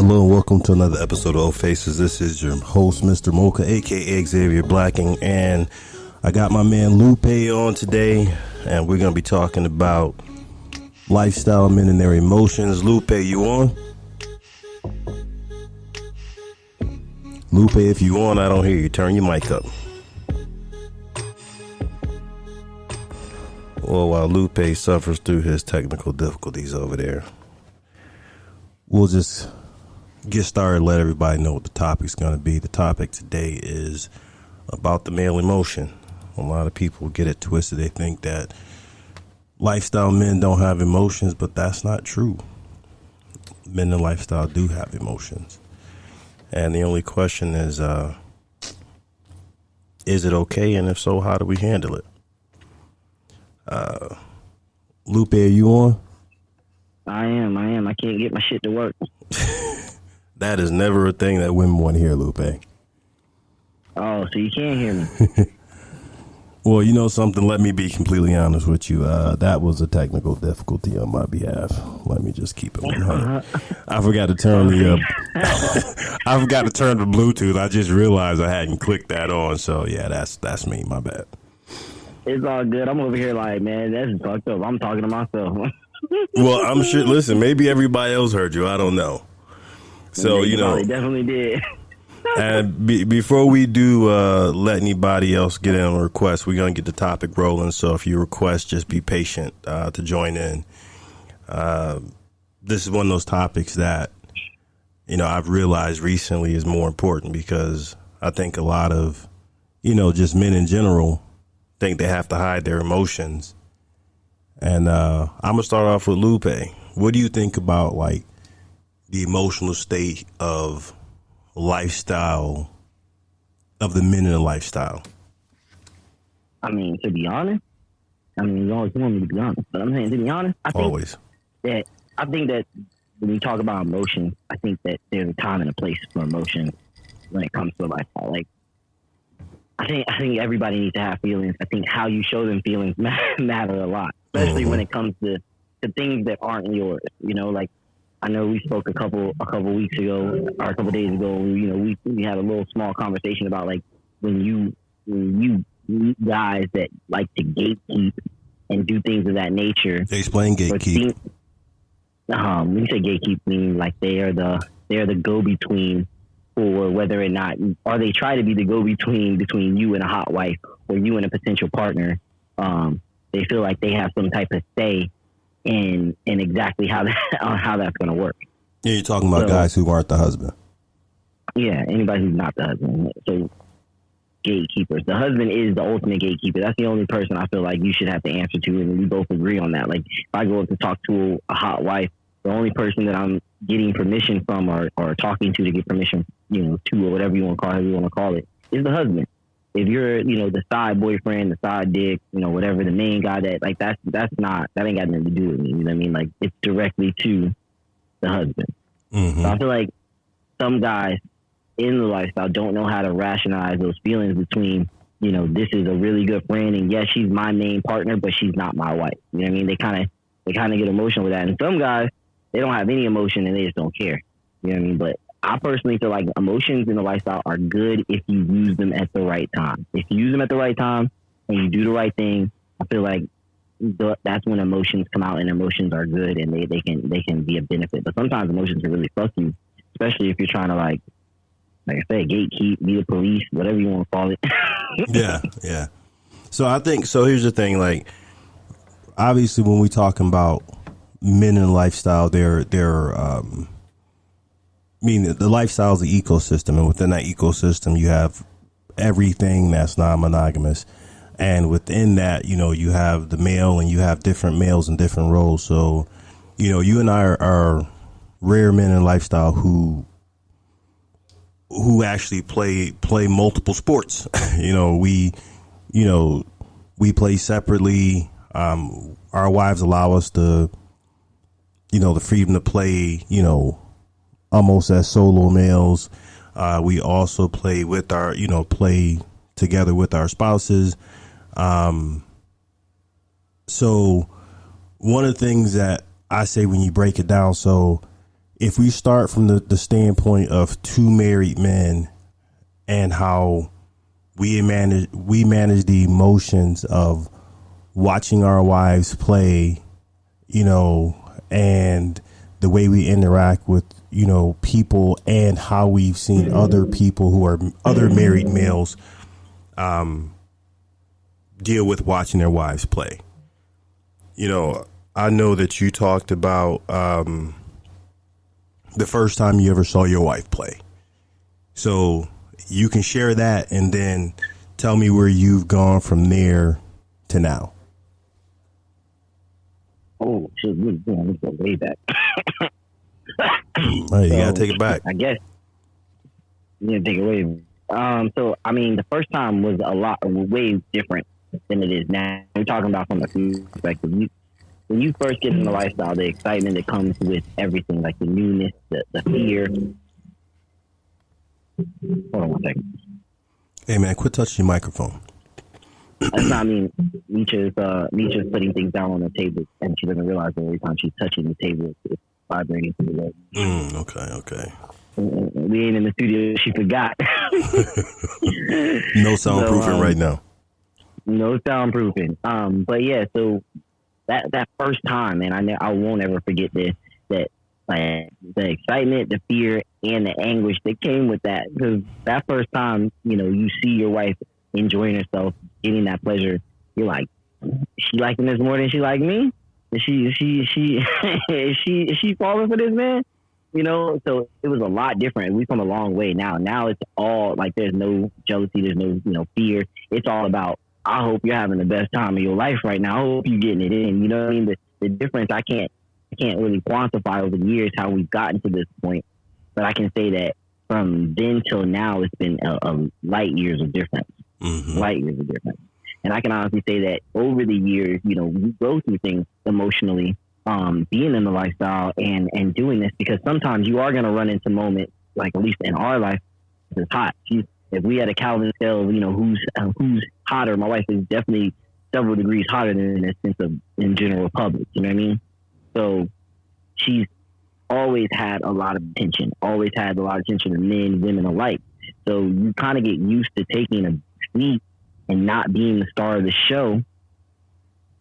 Hello and welcome to another episode of Old Faces. This is your host, Mr. Mocha, aka Xavier Blacking, and I got my man Lupe on today, and we're gonna be talking about lifestyle men and their emotions. Lupe, you on? Lupe, if you on, I don't hear you. Turn your mic up. Well, while Lupe suffers through his technical difficulties over there, we'll just get started, let everybody know what the topic's going to be. The topic today is about the male emotion. A lot of people get it twisted. They think that lifestyle men don't have emotions, but that's not true. Men in lifestyle do have emotions. And the only question is it okay? And if so, how do we handle it? Lupe, are you on? I am. I can't get my shit to work. That is never a thing that women want to hear, Lupe. Oh, so you can't hear me. Well, you know something, let me be completely honest with you. That was a technical difficulty on my behalf. Let me just keep it 100. I forgot to turn the Bluetooth. I just realized I hadn't clicked that on. So yeah, that's me. My bad. It's all good. I'm over here like, man, that's fucked up. I'm talking to myself. Well, I'm sure. Listen, maybe everybody else heard you. I don't know. So, you know, they definitely did. And before we do let anybody else get in on a request, we're going to get the topic rolling. So if you request, just be patient to join in. This is one of those topics that, you know, I've realized recently is more important because I think a lot of, you know, just men in general think they have to hide their emotions. And I'm going to start off with Lupe. What do you think about, like, the emotional state of lifestyle, of the men in the lifestyle? I mean, to be honest, you always want me to be honest, but I'm saying to be honest, I think that when we talk about emotions, I think that there's a time and a place for emotions when it comes to lifestyle. Like, I think everybody needs to have feelings. I think how you show them feelings matter a lot, especially when it comes to things that aren't yours. You know, like, I know we spoke a couple weeks ago or a couple days ago. You know, we had a little small conversation about, like, when you meet guys that like to gatekeep and do things of that nature. They explain gatekeep. When you say gatekeep, mean like they are the go-between, or whether or not, or they try to be the go-between between you and a hot wife or you and a potential partner. They feel like they have some type of say in exactly how that's going to work. Yeah, you're talking about guys who aren't the husband. Yeah, anybody who's not the husband. So gatekeepers. The husband is the ultimate gatekeeper. That's the only person I feel like you should have to answer to, and we both agree on that. Like, if I go up to talk to a hot wife, the only person that I'm getting permission from or talking to get permission, you know, to, or whatever you want to call it, is the husband. If you're, you know, the side boyfriend, the side dick, you know, whatever, the main guy, that, like, that ain't got nothing to do with me. You know what I mean? Like, it's directly to the husband. Mm-hmm. So I feel like some guys in the lifestyle don't know how to rationalize those feelings between, you know, this is a really good friend, and yes, she's my main partner, but she's not my wife. You know what I mean? They kind of get emotional with that. And some guys, they don't have any emotion and they just don't care. You know what I mean? But I personally feel like emotions in the lifestyle are good if you use them at the right time. If you use them at the right time and you do the right thing, I feel like that's when emotions come out, and emotions are good, and they can be a benefit. But sometimes emotions can really fuck you, especially if you're trying to, like I said, gatekeep, be the police, whatever you want to call it. Yeah. So I think, so here's the thing, like, obviously when we talking about men in lifestyle, they're I mean, the lifestyle is the ecosystem, and within that ecosystem, you have everything that's non-monogamous. And within that, you know, you have the male, and you have different males in different roles. So, you know, you and I are rare men in lifestyle who actually play multiple sports. We play separately. Our wives allow us the freedom to play, almost as solo males. We also play with play together with our spouses. So one of the things that I say when you break it down, so if we start from the standpoint of two married men and how we manage the emotions of watching our wives play, you know, and the way we interact with, you know, people, and how we've seen other people who are other married males deal with watching their wives play. You know, I know that you talked about the first time you ever saw your wife play. So you can share that and then tell me where you've gone from there to now. Oh, shit, we go way back. You gotta take it back. I guess. Yeah, take it away. So, I mean, the first time was way different than it is now. We're talking about from a perspective. When you first get in the lifestyle, the excitement that comes with everything, like the newness, the fear. Hold on one second. Hey, man, quit touching your microphone. That's not me. Misha's putting things down on the table, and she doesn't realize that every time she's touching the table, it's vibrating to the left. Okay. We ain't in the studio. She forgot. No soundproofing right now. No soundproofing. But yeah, so that first time, and I won't ever forget this. That like the excitement, the fear, and the anguish that came with that. Because that first time, you know, you see your wife enjoying herself, getting that pleasure. You're like, she liking this more than she like me? Is she falling for this man? You know, so it was a lot different. We've come a long way now. Now it's all like there's no jealousy, there's no, you know, fear. It's all about, I hope you're having the best time of your life right now. I hope you're getting it in. You know what I mean? The difference I can't really quantify over the years how we've gotten to this point, but I can say that from then till now, it's been a light years of difference. Mm-hmm. Light years of difference. And I can honestly say that over the years, you know, we go through things emotionally, being in the lifestyle and doing this, because sometimes you are going to run into moments, like at least in our life, it's hot. If we had a Calvin scale, you know, who's hotter, my wife is definitely several degrees hotter than in a sense of in general public. You know what I mean? So she's always had a lot of attention, to men, women alike. So you kind of get used to taking a seat and not being the star of the show.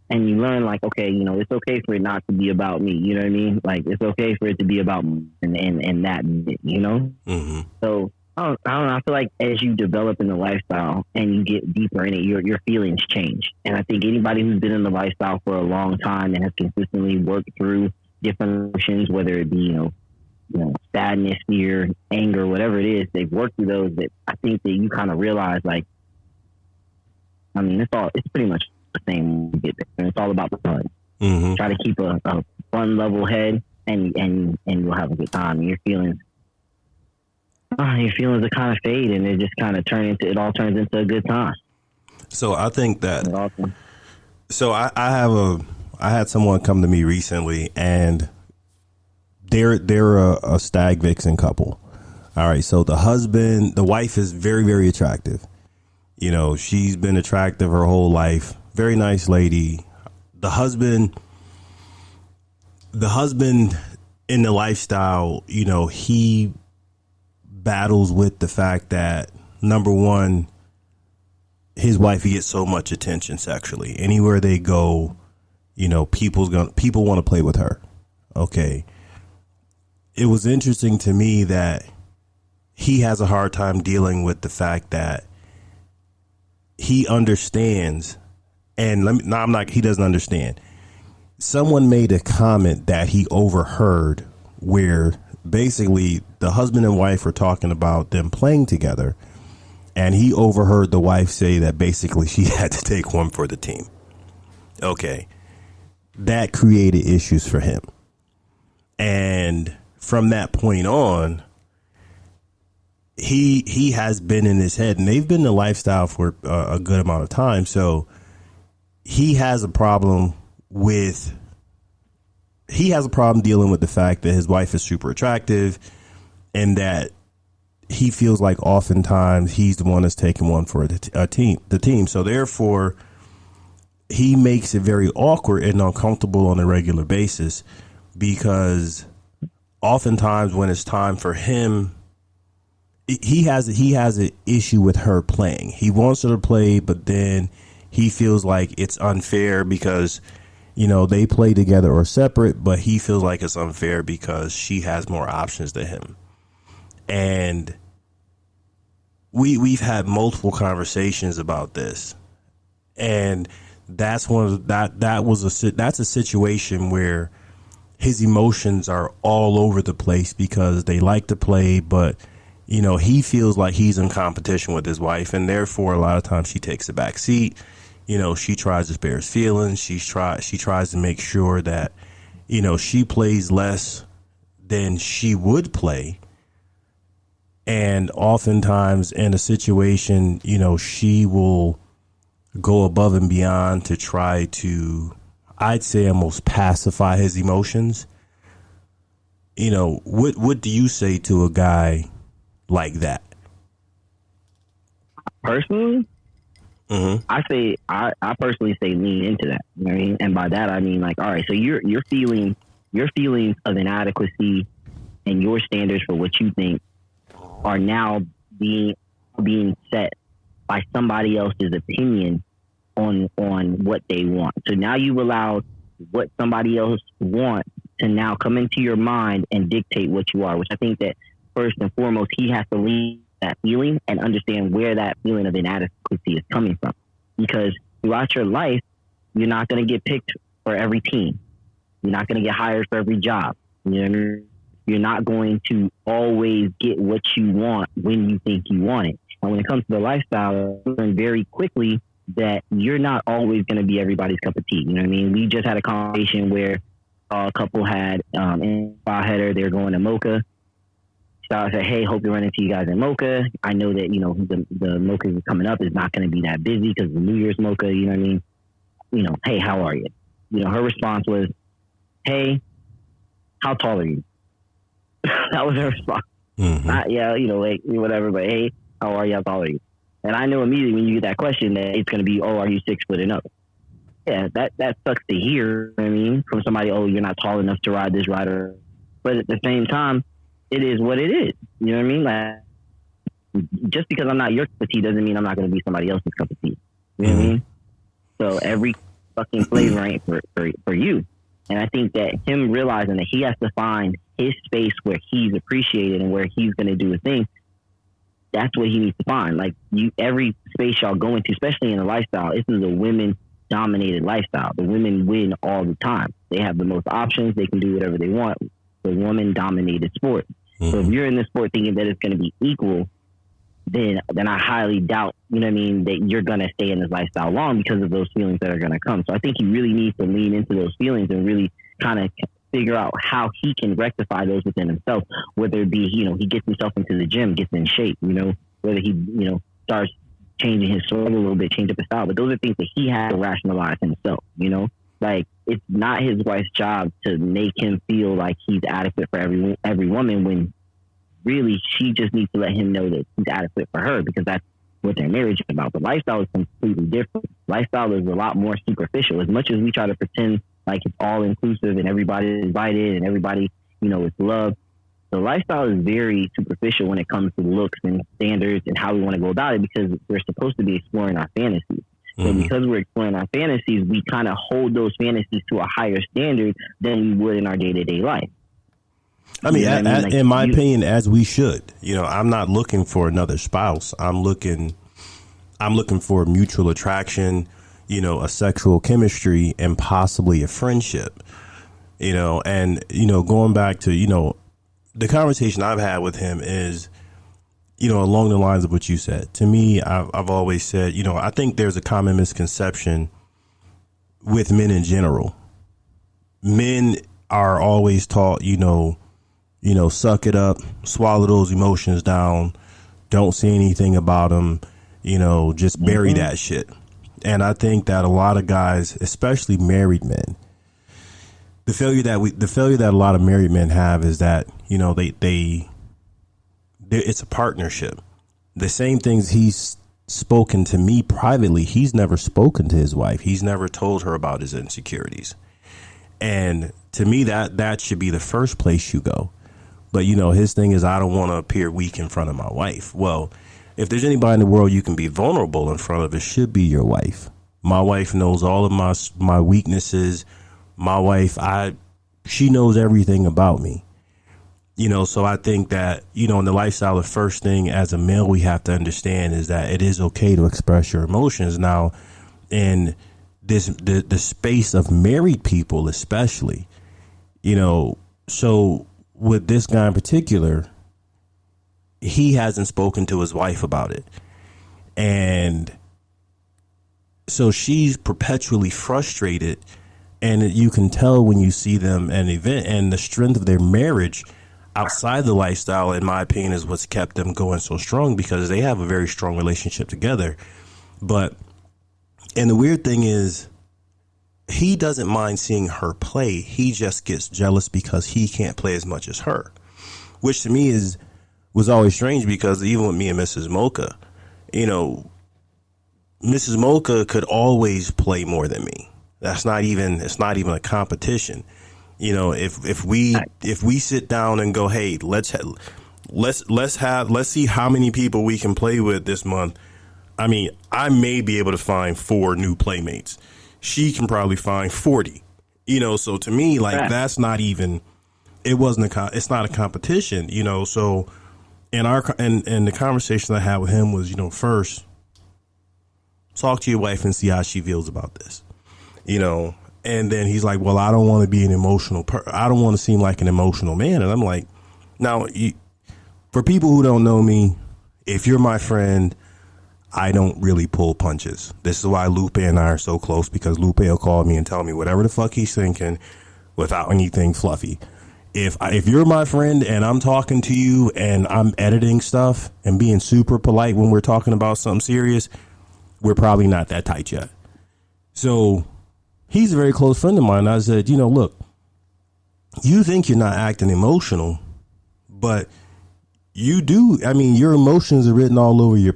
And you learn, like, okay, you know, it's okay for it not to be about me. You know what I mean? Like, it's okay for it to be about me and that, you know? Mm-hmm. So, I don't know. I feel like as you develop in the lifestyle and you get deeper in it, your feelings change. And I think anybody who's been in the lifestyle for a long time and has consistently worked through different emotions, whether it be, you know, sadness, fear, anger, whatever it is, they've worked through those, that I think that you kind of realize, like, I mean, it's pretty much the same when you get there. It's all about the fun. Mm-hmm. Try to keep a fun, level head, and you'll have a good time. And your feelings are kind of fade, and it just kind of turns into a good time. So I think that. Awesome. So I had someone come to me recently, and they're a stag vixen couple. All right, so the wife is very, very attractive. You know, she's been attractive her whole life. Very nice lady. The husband in the lifestyle, you know, he battles with the fact that, number one, his wife gets so much attention sexually. Anywhere they go, you know, people want to play with her. Okay. It was interesting to me that he has a hard time dealing with the fact that he understands, and he doesn't understand. Someone made a comment that he overheard where basically the husband and wife were talking about them playing together, and he overheard the wife say that basically she had to take one for the team. Okay. That created issues for him. And from that point on, he has been in his head, and they've been in the lifestyle for a good amount of time. So he has a problem dealing with the fact that his wife is super attractive, and that he feels like oftentimes he's the one that's taking one for the team. So therefore, he makes it very awkward and uncomfortable on a regular basis, because oftentimes when it's time for him, he has an issue with her playing. He wants her to play, but then he feels like it's unfair because, you know, they play together or separate, but he feels like it's unfair because she has more options than him. And we've had multiple conversations about this, and that's that's a situation where his emotions are all over the place because they like to play, but you know, he feels like he's in competition with his wife, and therefore a lot of times she takes a back seat. You know, she tries to spare his feelings. She tries to make sure that, you know, she plays less than she would play. And oftentimes in a situation, you know, she will go above and beyond to try to, I'd say, almost pacify his emotions. You know, what do you say to a guy like that? Personally, I personally say lean into that. You know what I mean? And by that I mean, like, all right, so your feelings of inadequacy and your standards for what you think are now being set by somebody else's opinion on what they want. So now you've allowed what somebody else wants to now come into your mind and dictate what you are, which I think that first and foremost, he has to leave that feeling and understand where that feeling of inadequacy is coming from. Because throughout your life, you're not going to get picked for every team. You're not going to get hired for every job. You know what I mean? You're not going to always get what you want when you think you want it. And when it comes to the lifestyle, you learn very quickly that you're not always going to be everybody's cup of tea. You know what I mean? We just had a conversation where a couple had in a header, they're going to Mocha. So I said, hey, hope you run into you guys in Mocha. I know that, you know, the Mocha coming up is not going to be that busy because the New Year's Mocha, you know what I mean? You know, hey, how are you? You know, her response was, hey, how tall are you? That was her response. Mm-hmm. Not, yeah, you know, like, whatever, but hey, how are you? How tall are you? And I know immediately when you get that question that it's going to be, oh, are you 6 foot and up? Yeah, that sucks to hear, you know what I mean, from somebody, oh, you're not tall enough to ride this rider. But at the same time, it is what it is. You know what I mean? Like, just because I'm not your cup of tea doesn't mean I'm not going to be somebody else's cup of tea. You know what I mean? So every fucking flavor ain't for you. And I think that him realizing that he has to find his space where he's appreciated and where he's going to do a thing, that's what he needs to find. Like, every space y'all go into, especially in a lifestyle, this is a women-dominated lifestyle. The women win all the time. They have the most options. They can do whatever they want. The woman-dominated sport. So if you're in this sport thinking that it's going to be equal, then I highly doubt, you know what I mean, that you're going to stay in this lifestyle long because of those feelings that are going to come. So I think he really needs to lean into those feelings and really kind of figure out how he can rectify those within himself, whether it be, you know, he gets himself into the gym, gets in shape, you know, whether he, you know, starts changing his swing a little bit, change up his style. But those are things that he has to rationalize himself, you know? Like, it's not his wife's job to make him feel like he's adequate for every woman, when really she just needs to let him know that he's adequate for her, because that's what their marriage is about. But lifestyle is completely different. Lifestyle is a lot more superficial. As much as we try to pretend like it's all inclusive and everybody's invited and everybody, you know, is loved, the lifestyle is very superficial when it comes to looks and standards and how we want to go about it, because we're supposed to be exploring our fantasies. So because we're exploring our fantasies, we kind of hold those fantasies to a higher standard than we would in our day-to-day life. I mean, like, in my opinion, as we should. You know, I'm not looking for another spouse. I'm looking for mutual attraction, you know, a sexual chemistry, and possibly a friendship. You know, and, you know, going back to, you know, the conversation I've had with him is, you know, along the lines of what you said. To me, I've always said, you know, I think there's a common misconception with men in general. Men are always taught, you know, suck it up, swallow those emotions down, don't say anything about them, you know, just bury that shit. And I think that a lot of guys, especially married men, the failure that a lot of married men have is that, you know, it's a partnership. The same things he's spoken to me privately, he's never spoken to his wife. He's never told her about his insecurities. And to me, that should be the first place you go. But, you know, his thing is, I don't want to appear weak in front of my wife. Well, if there's anybody in the world you can be vulnerable in front of, it should be your wife. My wife knows all of my weaknesses. My wife, she knows everything about me. You know, so I think that, you know, in the lifestyle, the first thing as a male we have to understand is that it is okay to express your emotions. Now, in the space of married people, especially, you know, so with this guy in particular, he hasn't spoken to his wife about it. And so she's perpetually frustrated. And you can tell when you see them at an event, and the strength of their marriage outside the lifestyle, in my opinion, is what's kept them going so strong, because they have a very strong relationship together. But, and the weird thing is, he doesn't mind seeing her play. He just gets jealous because he can't play as much as her, which to me was always strange, because even with me and Mrs. Mocha, you know, Mrs. Mocha could always play more than me. It's not even a competition. You know, if we sit down and go, hey, let's see how many people we can play with this month. I mean, I may be able to find 4 new playmates. She can probably find 40. You know, so to me, like, that's not even. It's not a competition. You know, so and the conversation I had with him was, you know, first, talk to your wife and see how she feels about this. You know. And then he's like, well, I don't want to be an emotional I don't want to seem like an emotional man. And I'm like, now, for people who don't know me, if you're my friend, I don't really pull punches. This is why Lupe and I are so close, because Lupe will call me and tell me whatever the fuck he's thinking without anything fluffy. If you're my friend and I'm talking to you and I'm editing stuff and being super polite when we're talking about something serious, we're probably not that tight yet. So he's a very close friend of mine. I said, you know, look, you think you're not acting emotional, but you do. I mean, your emotions are written all over your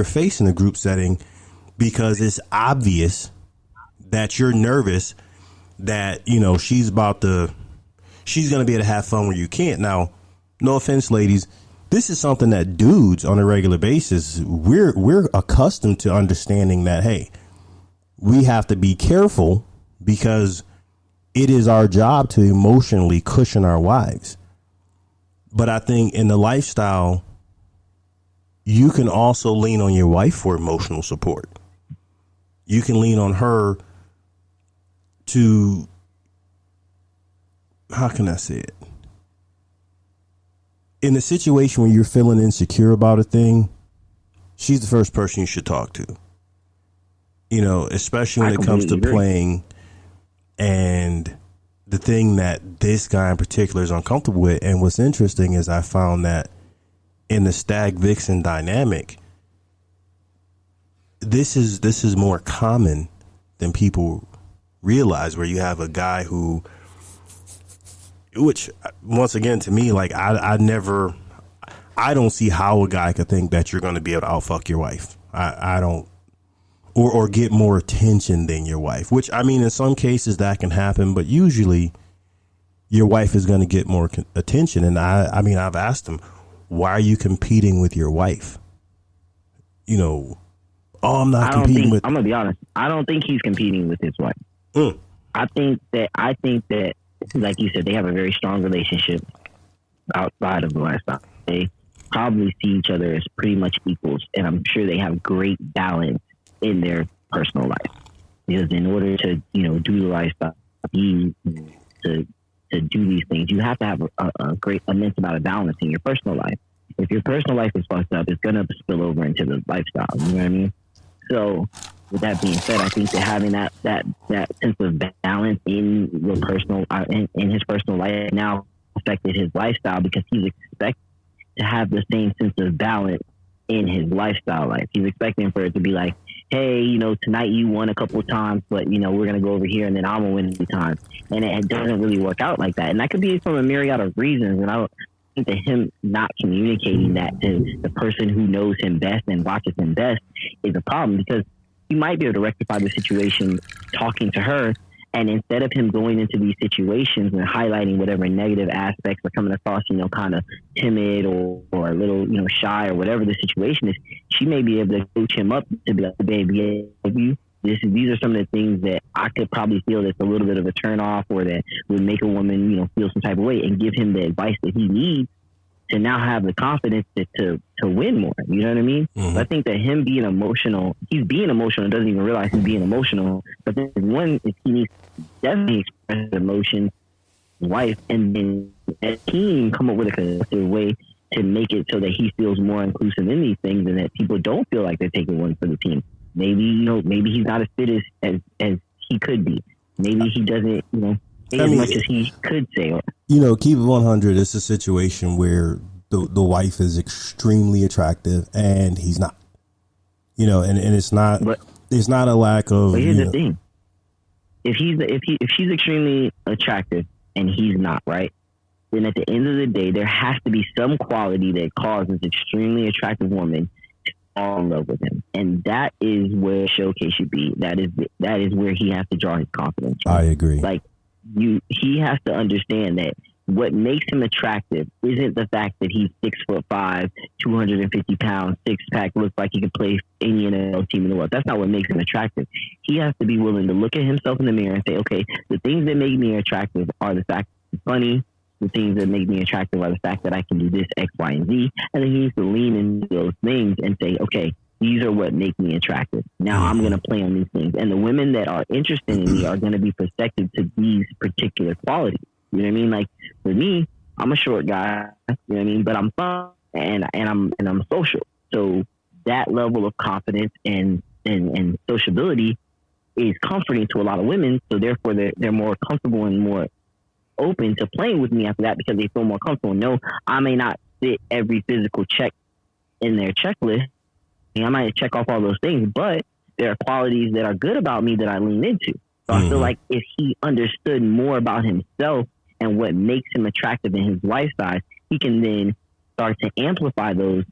face in a group setting, because it's obvious that you're nervous, that, you know, she's going to be able to have fun where you can't. Now, no offense, ladies, this is something that dudes on a regular basis, we're accustomed to understanding that, hey, we have to be careful, because it is our job to emotionally cushion our wives. But I think in the lifestyle, you can also lean on your wife for emotional support. You can lean on her to, how can I say it? In a situation where you're feeling insecure about a thing, she's the first person you should talk to. You know, especially when it comes to playing. And the thing that this guy in particular is uncomfortable with, and what's interesting is I found that in the stag vixen dynamic, this is more common than people realize, where you have a guy who, which once again, to me, like, I don't see how a guy could think that you're going to be able to outfuck your wife. I don't. Or get more attention than your wife, which, I mean, in some cases that can happen, but usually your wife is going to get more attention. And I mean, I've asked him, why are you competing with your wife? You know, I'm not competing with. I'm going to be honest. I don't think he's competing with his wife. I think that, like you said, they have a very strong relationship outside of the lifestyle. They probably see each other as pretty much equals, and I'm sure they have great balance in their personal life, because in order to, you know, do the lifestyle, to do these things, you have to have a great immense amount of balance in your personal life. If your personal life is fucked up, it's gonna spill over into the lifestyle. You know what I mean? So, with that being said, I think that having that sense of balance in your personal in his personal life now affected his lifestyle, because he's expected to have the same sense of balance in his lifestyle life. He's expecting for it to be like, hey, you know, tonight you won a couple of times, but, you know, we're going to go over here and then I'm going to win 2 times. And it doesn't really work out like that. And that could be from a myriad of reasons. And I don't think that him not communicating that to the person who knows him best and watches him best is a problem, because he might be able to rectify the situation talking to her And instead of him going into these situations and highlighting whatever negative aspects are coming across, kind of timid or a little, shy or whatever the situation is, she may be able to coach him up to be like, baby, these are some of the things that I could probably feel that's a little bit of a turn off or that would make a woman, feel some type of way, and give him the advice that he needs to now have the confidence to win more. You know what I mean? Mm-hmm. I think that him being emotional, he's being emotional and doesn't even realize he's being emotional. But then one is he needs to definitely express emotions, his wife, and then as a team come up with a constructive way to make it so that he feels more inclusive in these things and that people don't feel like they're taking one for the team. Maybe, maybe he's not as fit as he could be. Maybe he doesn't, as much as he could say. Keep it 100. It's a situation where the wife is extremely attractive and he's not. And it's not. It's not a lack of. But here's the thing: if she's extremely attractive and he's not, right? Then at the end of the day, there has to be some quality that causes extremely attractive woman to fall in love with him, and that is where Showcase should be. That is where he has to draw his confidence from. I agree. He has to understand that what makes him attractive isn't the fact that he's 6'5", 250 pounds, 6-pack, looks like he could play any NFL team in the world. That's not what makes him attractive. He has to be willing to look at himself in the mirror and say, okay, the things that make me attractive are the fact that I'm funny. The things that make me attractive are the fact that I can do this, X, Y, and Z. And then he needs to lean into those things and say, okay, these are what make me attractive. Now I'm going to play on these things. And the women that are interested in me are going to be protected to these particular qualities. You know what I mean? Like for me, I'm a short guy, you know what I mean? But I'm fun and I'm social. So that level of confidence and sociability is comforting to a lot of women. So therefore they're more comfortable and more open to playing with me after that because they feel more comfortable. No, I may not fit every physical check in their checklist. I might check off all those things, but there are qualities that are good about me that I lean into. So I feel like if he understood more about himself and what makes him attractive in his lifestyle, he can then start to amplify those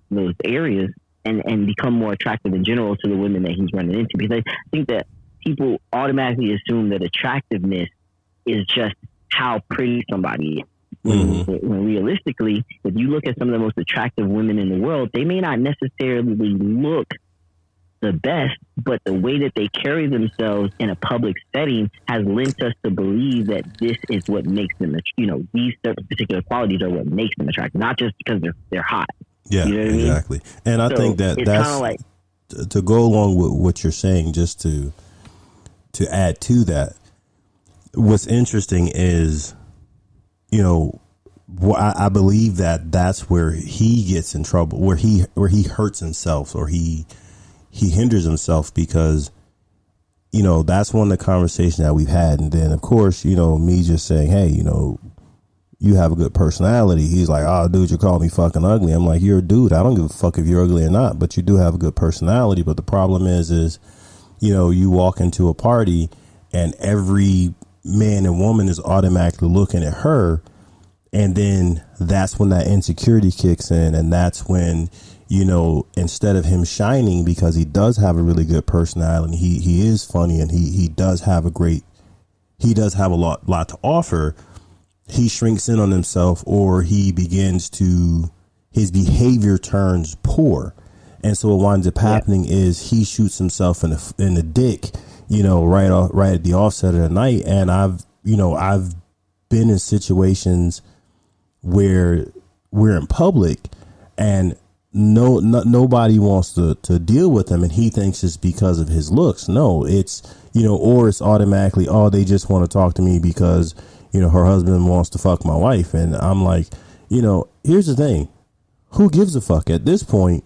areas and become more attractive in general to the women that he's running into. Because I think that people automatically assume that attractiveness is just how pretty somebody is. When realistically, if you look at some of the most attractive women in the world, they may not necessarily look the best, but the way that they carry themselves in a public setting has lent us to believe that this is what makes them, these particular qualities are what makes them attractive, not just because they're hot. Yeah, you know what exactly. I mean? And I think that's like, to go along with what you're saying, just to add to that. What's interesting is, I believe that's where he gets in trouble, where he hurts himself or he hinders himself because, that's one of the conversations that we've had. And then, of course, me just saying, hey, you have a good personality. He's like, oh, dude, you call me fucking ugly. I'm like, you're a dude. I don't give a fuck if you're ugly or not, but you do have a good personality. But the problem is, you walk into a party and every man and woman is automatically looking at her. And then that's when that insecurity kicks in. And that's when, instead of him shining because he does have a really good personality, he is funny and he does have a lot to offer. He shrinks in on himself or his behavior turns poor. And so what winds up happening is he shoots himself in the dick, right at the offset of the night. And I've been in situations where we're in public and nobody wants to deal with him. And he thinks it's because of his looks. No, it's, or it's automatically, oh, they just want to talk to me because, her husband wants to fuck my wife. And I'm like, here's the thing. Who gives a fuck at this point?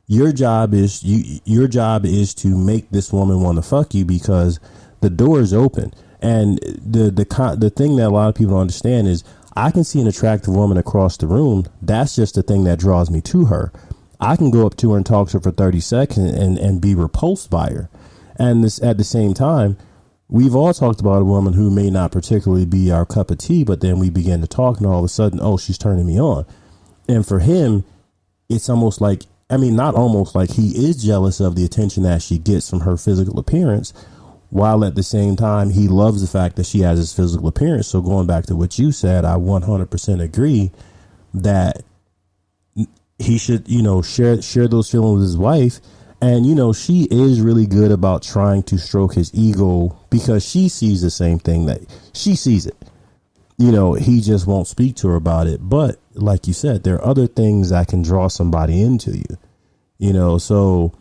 Your job is to make this woman want to fuck you because the door is open. And the thing that a lot of people don't understand is I can see an attractive woman across the room. That's just the thing that draws me to her. I can go up to her and talk to her for 30 seconds and be repulsed by her. And at the same time, we've all talked about a woman who may not particularly be our cup of tea, but then we begin to talk and all of a sudden, oh, she's turning me on. And for him, it's almost like, not almost like he is jealous of the attention that she gets from her physical appearance, while at the same time he loves the fact that she has his physical appearance. So going back to what you said, I 100% agree that he should, share those feelings with his wife. And, she is really good about trying to stroke his ego because she sees the same thing that she sees it. He just won't speak to her about it. But like you said, there are other things that can draw somebody into you, so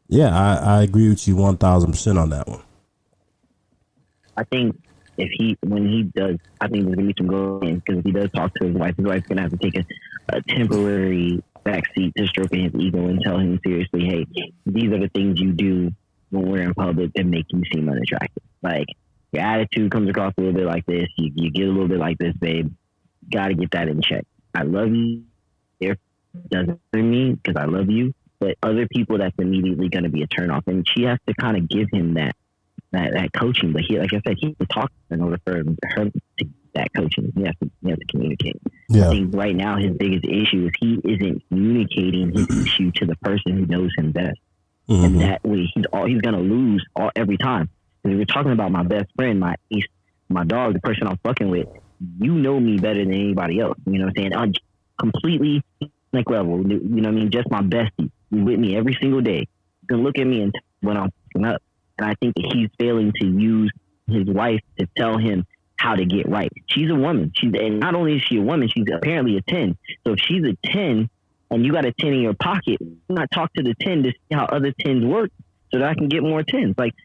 yeah, I agree with you 1,000% on that one. I think when he does, I think there's gonna be some growth because if he does talk to his wife's gonna have to take a temporary backseat to stroking his ego and tell him seriously, hey, these are the things you do when we're in public that make you seem unattractive. Like your attitude comes across a little bit like this, you get a little bit like this, babe. Got to get that in check. I love you. It doesn't for me because I love you, but other people that's immediately going to be a turnoff, and she has to kind of give him that coaching. But he, like I said, he can talk in order for her to get that coaching. He has to communicate. Yeah. I think right now his biggest issue is he isn't communicating his issue to the person who knows him best, and that way he's going to lose every time. Because we're talking about my best friend, my dog, the person I'm fucking with. You know me better than anybody else. You know what I'm saying? I'm completely like level. You know what I mean? Just my bestie. You with me every single day. You can look at me and when I'm fucking up. And I think that he's failing to use his wife to tell him how to get right. She's a woman. And not only is she a woman, she's apparently a 10. So if she's a 10 and you got a 10 in your pocket, why not talk to the 10 to see how other 10s work so that I can get more 10s? Like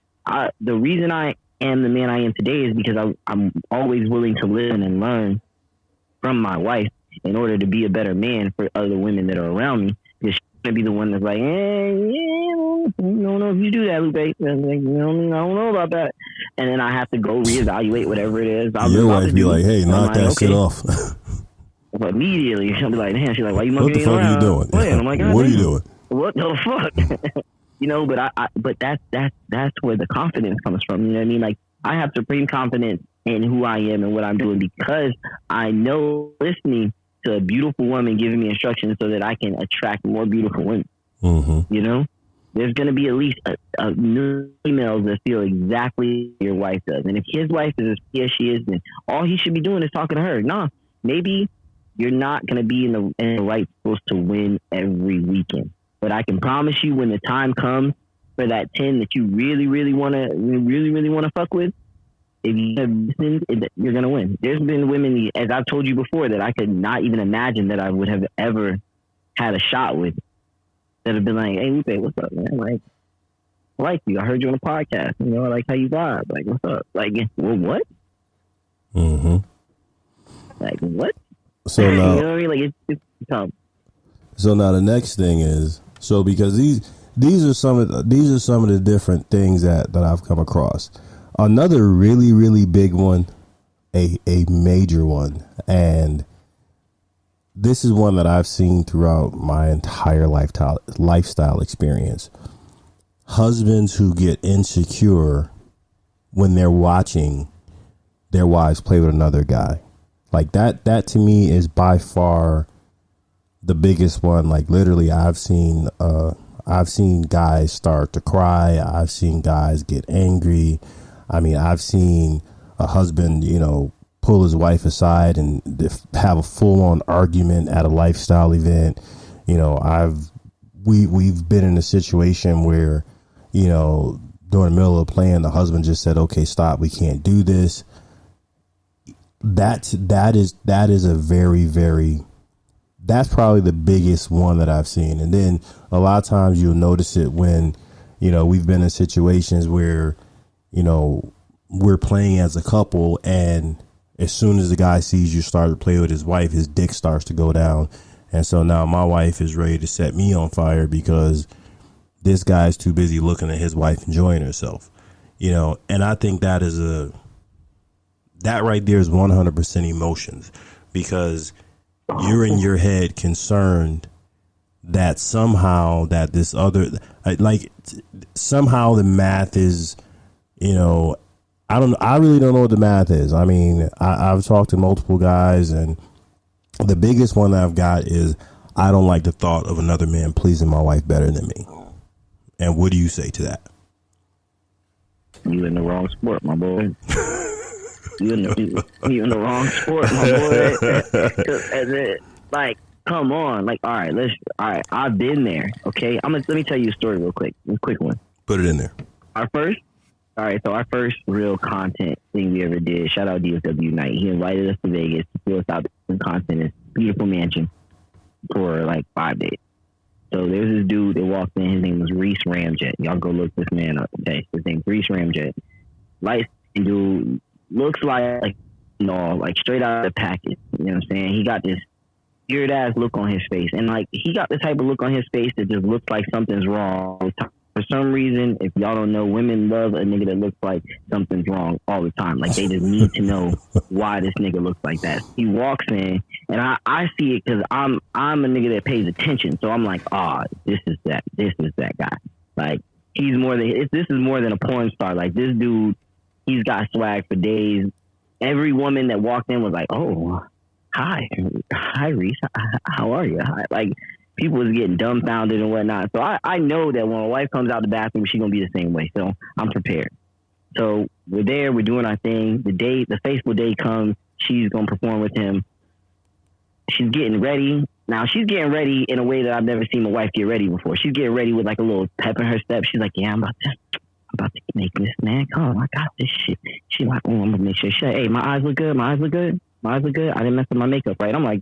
the reason I am the man I am today is because I'm always willing to listen and learn from my wife in order to be a better man for other women that are around me. Because she's going to be the one that's like, I don't know if you do that, Lupe. Like, I don't know about that. And then I have to go reevaluate whatever it is. Your wife be like, hey, knock that shit off. But immediately, she'll be like, man, she's like, why you what the fuck are you doing? I'm like, what are you doing? What the fuck? But that's where the confidence comes from. You know what I mean? Like I have supreme confidence in who I am and what I'm doing because I know listening to a beautiful woman giving me instructions so that I can attract more beautiful women. There's going to be at least a million females that feel exactly your wife does. And if his wife is as pretty as she is, then all he should be doing is talking to her. Nah, maybe you're not going to be in the right place to win every weekend. But I can promise you when the time comes for that 10 that you really want to fuck with, if you have listened, you're going to win. There's been women, as I've told you before, that I could not even imagine that I would have ever had a shot with that have been like, hey, Lupe, what's up, man? Like, I like you. I heard you on a podcast. I like how you vibe. Like, what's up? Like, well, what? Like, what? So now, you know what I mean? Like, it's tough. So now the next thing is, because these are some of the different things that I've come across. Another really, really big one, a major one, and this is one that I've seen throughout my entire lifestyle experience. Husbands who get insecure when they're watching their wives play with another guy. Like that to me is by far the biggest one. Like literally I've seen guys start to cry. I've seen guys get angry. I mean, I've seen a husband, pull his wife aside and have a full on argument at a lifestyle event. We've been in a situation where, during the middle of playing, the husband just said, okay, stop. We can't do this. That is a very, very, that's probably the biggest one that I've seen. And then a lot of times you'll notice it when, we've been in situations where, we're playing as a couple, and as soon as the guy sees you start to play with his wife, his dick starts to go down. And so now my wife is ready to set me on fire because this guy's too busy looking at his wife enjoying herself, and I think that right there is 100% emotions, because you're in your head concerned that somehow that this other, somehow the math is, I really don't know what the math is. I mean, I've talked to multiple guys, and the biggest one that I've got is I don't like the thought of another man pleasing my wife better than me. And what do you say to that? You in the wrong sport, my boy. You in the wrong sport, my boy. Like, come on. Like, all right. I've been there. Okay, let me tell you a story real quick. A quick one. Put it in there. Our first real content thing we ever did. Shout out DFW Night. He invited us to Vegas to fill us out some content in this beautiful mansion for like 5 days. So there's this dude that walked in. His name was Reese Ramjet. Y'all go look this man up. Okay, his name's Reese Ramjet. Light dude, looks like straight out of the package. You know what I'm saying? He got this weird ass look on his face, and like he got the type of look on his face that just looks like something's wrong. For some reason, if y'all don't know, women love a nigga that looks like something's wrong all the time. Like they just need to know why this nigga looks like that. He walks in, and I see it because I'm a nigga that pays attention. So I'm like, this is that guy. Like this is more than a porn star. Like this dude, he's got swag for days. Every woman that walked in was like, oh, hi Reese, how are you? Like. People was getting dumbfounded and whatnot. So I know that when my wife comes out the bathroom, she's going to be the same way. So I'm prepared. So we're there. We're doing our thing. The fateful day comes. She's going to perform with him. She's getting ready. Now, she's getting ready in a way that I've never seen my wife get ready before. She's getting ready with like a little pep in her step. She's like, yeah, I'm about to make this, man. Come on, I got this shit. She's like, oh, I'm going to make sure. Hey, my eyes look good. My eyes look good. I didn't mess up my makeup, right? I'm like,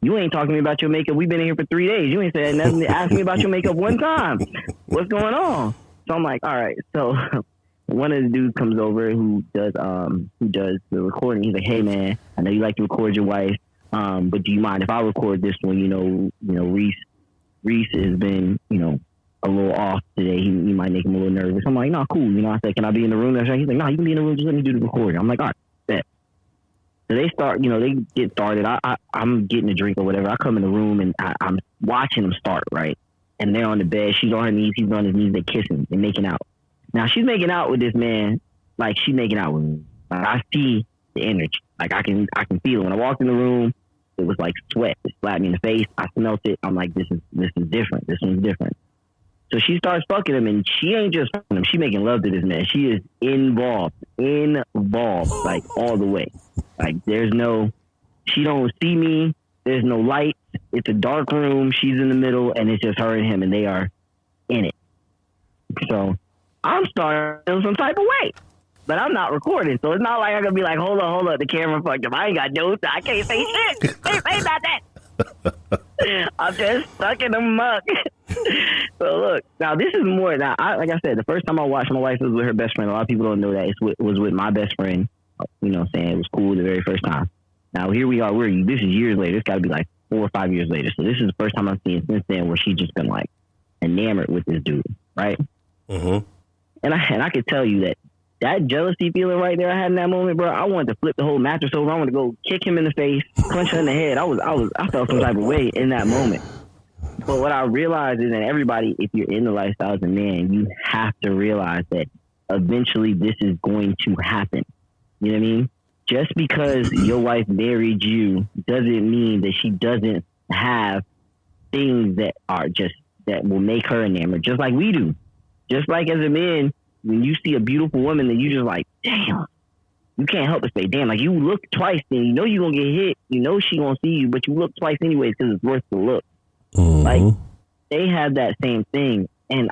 you ain't talking to me about your makeup. We've been in here for 3 days. You ain't said nothing. Ask me about your makeup one time. What's going on? So I'm like, all right. So one of the dudes comes over who does the recording. He's like, hey man, I know you like to record your wife, but do you mind if I record this one? You know, Reese has been, a little off today. He might make him a little nervous. I'm like, no, cool. I said, can I be in the room? He's like, no, you can be in the room. Just let me do the recording. I'm like, all right, bet. So they start, they get started. I'm getting a drink or whatever. I come in the room and I'm watching them start, right? And they're on the bed. She's on her knees. He's on his knees. They're kissing. They're making out. Now she's making out with this man like she's making out with me. Like, I see the energy. Like I can feel it. When I walked in the room, it was like sweat. It slapped me in the face. I smelt it. I'm like, this is different. This one's different. So she starts fucking him, and she ain't just fucking him. She making love to this man. She is involved, like all the way. Like she don't see me. There's no light. It's a dark room. She's in the middle, and it's just her and him, and they are in it. So I'm starting to feel some type of way, but I'm not recording. So it's not like I'm gonna be like, hold up, the camera fucked up. I ain't got no, I can't say shit. Can't say about that. I'm just stuck in the muck. So look, now this is more. Now, like I said, the first time I watched my wife was with her best friend. A lot of people don't know that it was with my best friend. You know what I'm saying? It was cool the very first time. Now here we are. This is years later. It's got to be like 4 or 5 years later. So this is the first time I've seen since then where she's just been like enamored with this dude, right? Mm-hmm. And I could tell you that jealousy feeling right there I had in that moment, bro. I wanted to flip the whole mattress over. I wanted to go kick him in the face, punch her in the head. I felt some type of way in that moment. But what I realized is that everybody, if you're in the lifestyle as a man, you have to realize that eventually this is going to happen. You know what I mean? Just because your wife married you doesn't mean that she doesn't have things that will make her enamored, just like we do. Just like as a man, when you see a beautiful woman, then you just like, damn. You can't help but say, damn. Like you look twice, then you know you're gonna get hit. You know she gonna see you, but you look twice anyways because it's worth the look. Mm-hmm. Like they have that same thing, and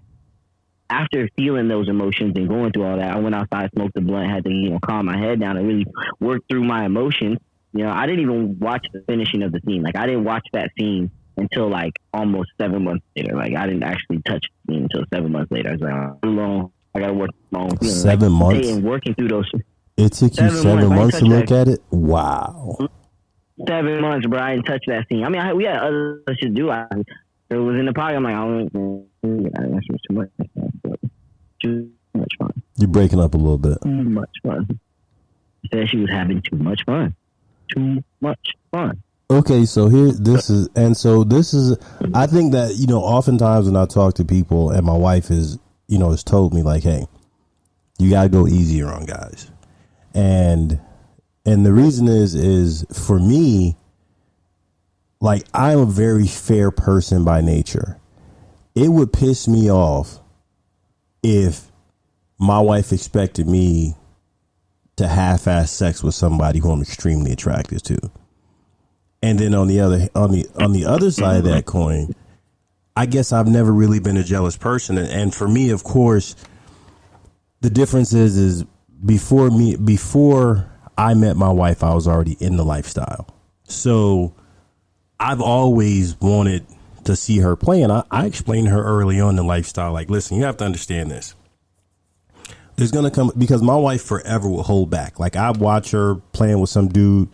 after feeling those emotions and going through all that, I went outside, smoked a blunt, had to calm my head down and really work through my emotions. I didn't even watch the finishing of the scene. Like I didn't watch that scene until like almost 7 months later. Like I didn't actually touch the scene until 7 months later. I was like, too long. I gotta work my own feelings. 7 months. And working through those. It took you 7 months to look at it. Wow. 7 months, bro. I didn't touch that scene. I mean, we had other shit to do. It was in the pocket. I'm like, I don't. That's too much. Too much fun. You're breaking up a little bit. Too much fun. She said she was having too much fun. Too much fun. Okay, so this is, I think that, oftentimes when I talk to people and my wife has told me like, hey, you got to go easier on guys. And the reason is for me, like I'm a very fair person by nature. It would piss me off if my wife expected me to half-ass sex with somebody who I'm extremely attracted to. And then on the other side of that coin, I guess I've never really been a jealous person. And for me, of course, the difference is before I met my wife, I was already in the lifestyle. So I've always wanted to see her play. And I explained to her early on the lifestyle, like, listen, you have to understand this. There's going to come, because my wife forever will hold back. Like, I watch her playing with some dude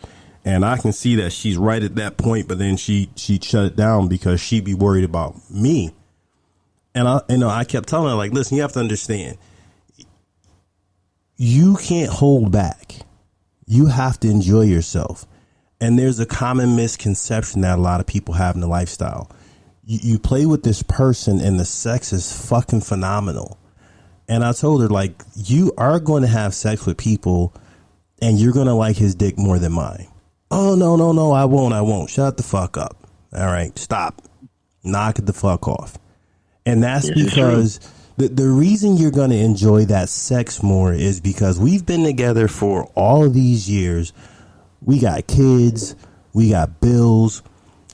and I can see that she's right at that point, but then she'd shut it down because she'd be worried about me. And I kept telling her, like, listen, you have to understand, you can't hold back. You have to enjoy yourself. And there's a common misconception that a lot of people have in the lifestyle. You play with this person and the sex is fucking phenomenal. And I told her, like, you are going to have sex with people and you're going to like his dick more than mine. Oh, no, I won't. Shut the fuck up. All right, stop. Knock it the fuck off. And that's because the reason you're going to enjoy that sex more is because we've been together for all of these years. We got kids. We got bills.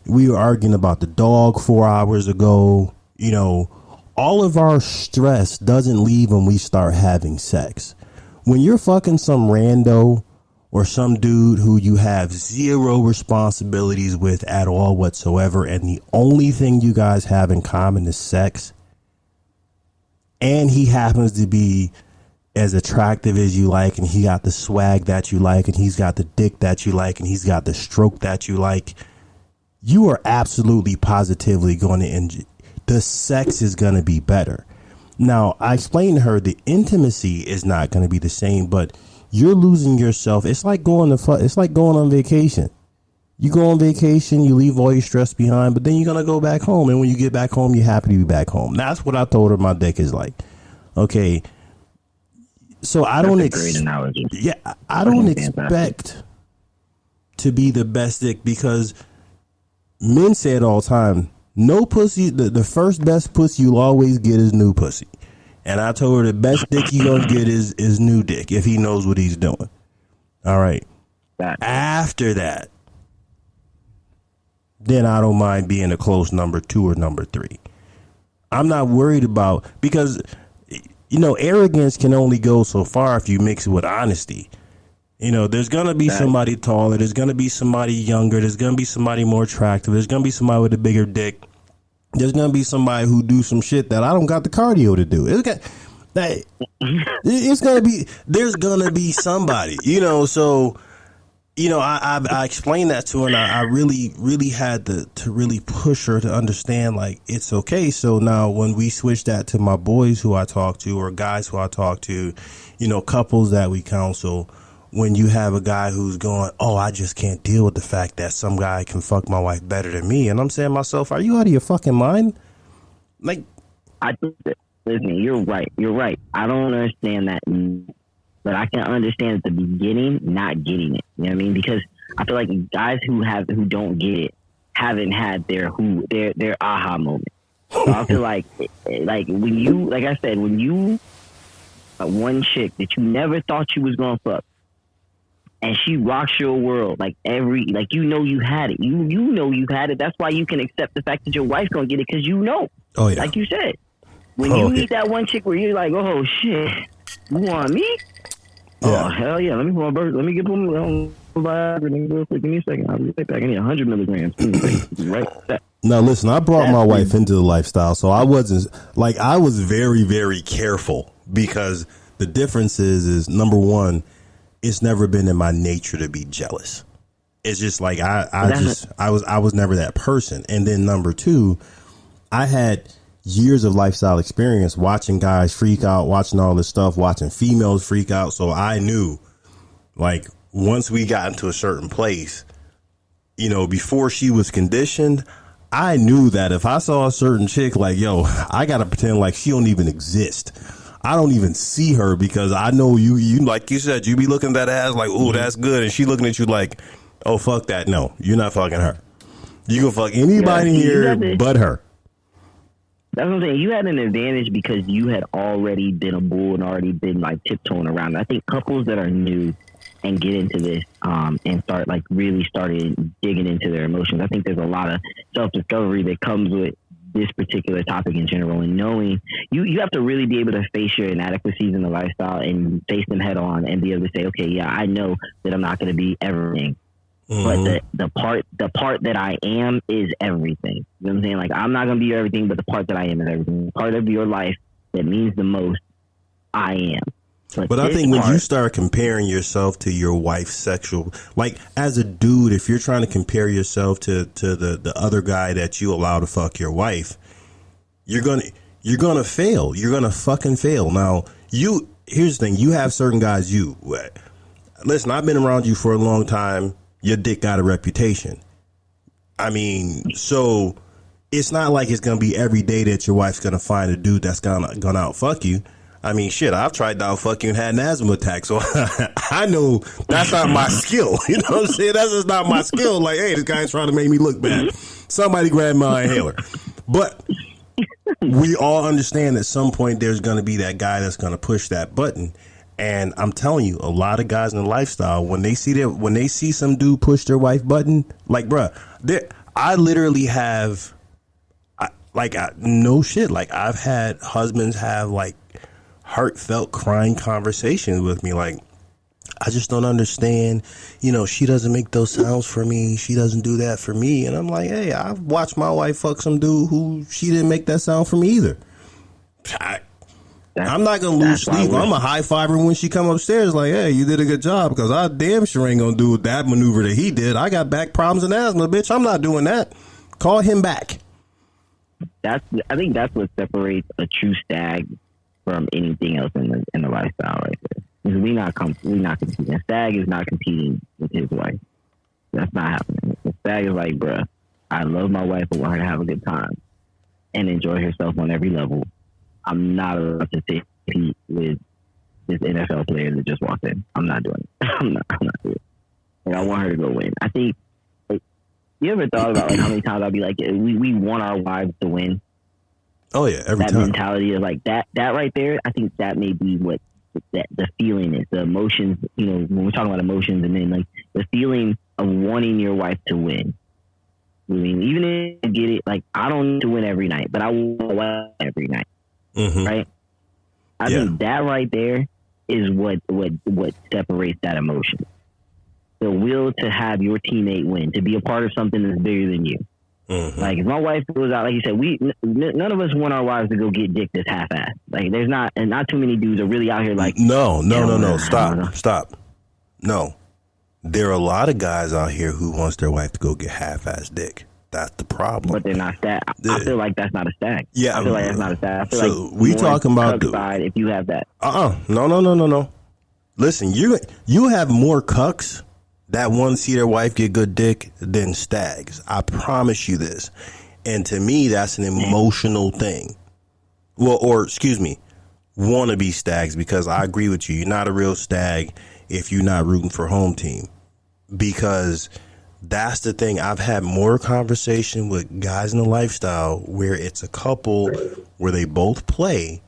We were arguing about the dog 4 hours ago. You know, all of our stress doesn't leave when we start having sex. When you're fucking some rando or some dude who you have zero responsibilities with at all whatsoever, and the only thing you guys have in common is sex, and he happens to be as attractive as you like, and he got the swag that you like, and he's got the dick that you like, and he's got the stroke that you like, you are absolutely positively going to enjoy. The sex is going to be better. Now, I explained to her the intimacy is not going to be the same, but you're losing yourself. It's like going on vacation. You go on vacation, you leave all your stress behind, but then you're going to go back home. And when you get back home, you're happy to be back home. That's what I told her my dick is like. Okay. So I don't expect to be the best dick, because men say it all the time. No pussy, the first best pussy you'll always get is new pussy. And I told her the best dick you're going to get is new dick if he knows what he's doing. All right. After that, then I don't mind being a close number 2 or number 3. I'm not worried about, because, you know, arrogance can only go so far if you mix it with honesty. You know, there's going to be somebody taller. There's going to be somebody younger. There's going to be somebody more attractive. There's going to be somebody with a bigger dick. There's going to be somebody who do some shit that I don't got the cardio to do. There's going to be somebody, you know, so, you know, I explained that to her, and I really, really had to really push her to understand, like, it's okay. So now when we switch that to my boys who I talk to, or guys who I talk to, you know, couples that we counsel, when you have a guy who's going, oh, I just can't deal with the fact that some guy can fuck my wife better than me. And I'm saying to myself, are you out of your fucking mind? Like, I think that, listen, you're right. I don't understand that, but I can understand at the beginning not getting it. You know what I mean? Because I feel like guys who don't get it haven't had their aha moment. So I feel like when you, like I said, when you one chick that you never thought you was gonna fuck, and she rocks your world, you know you had it. You know you had it. That's why you can accept the fact that your wife's gonna get it, because you know. Oh yeah. Like you said, when you meet that one chick where you're like, oh shit, you want me? Yeah. Oh hell yeah! Let me put my bird. Let me get them real quick. Give me a second. I'll be right back. I need 100 milligrams. Right. Now listen, I brought my wife into the lifestyle, so I was very, very careful, because the difference is number one, it's never been in my nature to be jealous. It's just like I was never that person. And then number two, I had years of lifestyle experience watching guys freak out, watching all this stuff, watching females freak out. So I knew, like, once we got into a certain place, you know, before she was conditioned, I knew that if I saw a certain chick, like, yo, I got to pretend like she don't even exist. I don't even see her, because I know you like you said, you be looking at that ass like, ooh, that's good. And she looking at you like, oh, fuck that. No, you're not fucking her. You can fuck anybody here but her. That's what I'm saying. You had an advantage because you had already been a bull and already been like tiptoeing around. I think couples that are new and get into this and start like really started digging into their emotions. I think there's a lot of self-discovery that comes with this particular topic in general, and knowing you have to really be able to face your inadequacies in the lifestyle and face them head on and be able to say, okay, yeah, I know that I'm not going to be everything. But the part that I am is everything. You know what I'm saying? Like, I'm not gonna be everything, but the part that I am is everything. The part of your life that means the most, I am. But I think when you start comparing yourself to your wife's sexual, like as a dude, if you're trying to compare yourself to the other guy that you allow to fuck your wife, you're gonna fail. You're gonna fucking fail. Now, here's the thing: you have certain guys. Listen, I've been around you for a long time. Your dick got a reputation. I mean, so it's not like it's going to be every day that your wife's going to find a dude that's going to out fuck you. I mean, shit, I've tried to out fuck you and had an asthma attack. So I know that's not my skill. You know what I'm saying? That's just not my skill. Like, hey, this guy's trying to make me look bad. Somebody grab my inhaler. But we all understand at some point there's going to be that guy that's going to push that button. And I'm telling you, a lot of guys in the lifestyle, when they see some dude push their wife button, like, bruh, I literally have, no shit. Like, I've had husbands have like heartfelt crying conversations with me. Like, I just don't understand. You know, she doesn't make those sounds for me. She doesn't do that for me. And I'm like, hey, I've watched my wife fuck some dude who she didn't make that sound for me either. I'm not going to lose sleep. I'm a high fiver when she come upstairs like, hey, you did a good job, because I damn sure ain't going to do that maneuver that he did. I got back problems and asthma, bitch. I'm not doing that. Call him back. I think that's what separates a true stag from anything else in the lifestyle right there. Because we not competing. A stag is not competing with his wife. That's not happening. The stag is like, bruh, I love my wife, but want her to have a good time and enjoy herself on every level. I'm not allowed to compete with this NFL player that just walked in. I'm not doing it. I'm not doing it. Like, I want her to go win. I think, like, you ever thought about like how many times I'll be like, we want our wives to win? Oh yeah, every time. That mentality of like that right there. I think that may be what the feeling is, the emotions. You know, when we're talking about emotions, and then like the feeling of wanting your wife to win. I mean, even if you get it, like, I don't need to win every night, but I want to win every night. Mm-hmm. Right? I think that right there is what separates that emotion. The will to have your teammate win, to be a part of something that's bigger than you. Mm-hmm. Like, if my wife goes out, like you said, none of us want our wives to go get dick that's half-assed. Like, there's not too many dudes are really out here like, no. Stop. No. There are a lot of guys out here who wants their wife to go get half-assed dick. That's the problem. But they're not stag. I feel like that's not a stag. Yeah, I feel like that's not a stag. I feel so like we talking about side if you have that. No. Listen, you have more cucks that want to see their wife get good dick than stags. I promise you this. And to me, that's an emotional thing. Well, or excuse me, wannabe stags, because I agree with you. You're not a real stag if you're not rooting for home team, because that's the thing. I've had more conversation with guys in the lifestyle where it's a couple where they both play,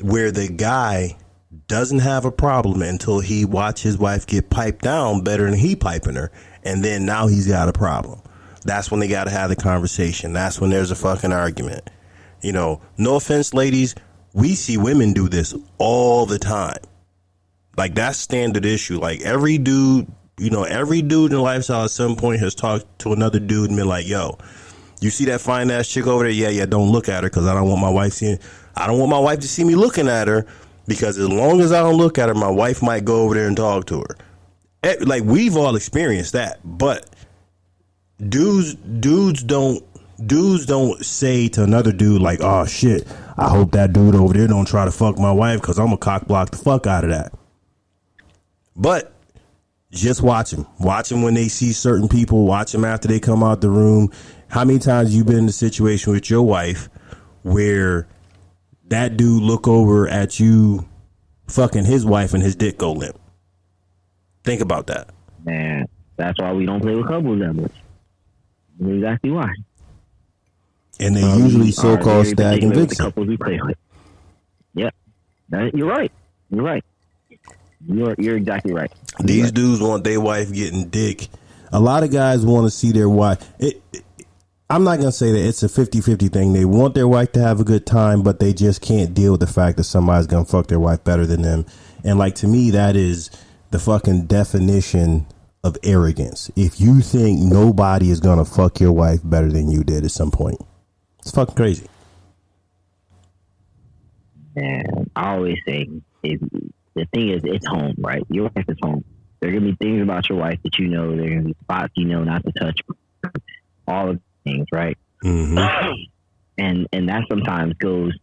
where the guy doesn't have a problem until he watch his wife get piped down better than he piping her. And then now he's got a problem. That's when they got to have the conversation. That's when there's a fucking argument. You know, no offense, ladies. We see women do this all the time. Like, that's standard issue. Like, every dude in the lifestyle at some point has talked to another dude and been like, yo, you see that fine ass chick over there? Yeah, don't look at her, because I don't want my wife to see me looking at her, because as long as I don't look at her, my wife might go over there and talk to her. Like, we've all experienced that, but dudes don't say to another dude like, oh shit, I hope that dude over there don't try to fuck my wife, because I'm gonna cock block the fuck out of that. But just watch them when they see certain people. Watch them after they come out the room. How many times you been in a situation with your wife where that dude look over at you fucking his wife and his dick go limp? Think about that. Man, that's why we don't play with couples that much. That's exactly why. And they usually so-called stag and vixen. The couples we play with. Yep. You're right. You're right. You're exactly right. These dudes want their wife getting dick. A lot of guys want to see their wife. I'm not going to say that it's a 50-50 thing. They want their wife to have a good time, but they just can't deal with the fact that somebody's going to fuck their wife better than them. And like, to me, that is the fucking definition of arrogance. If you think nobody is going to fuck your wife better than you did at some point, it's fucking crazy. And I always say, the thing is, it's home, right? Your wife is home. There are going to be things about your wife that you know. There are going to be spots you know not to touch. All of the things, right? Mm-hmm. And that sometimes goes,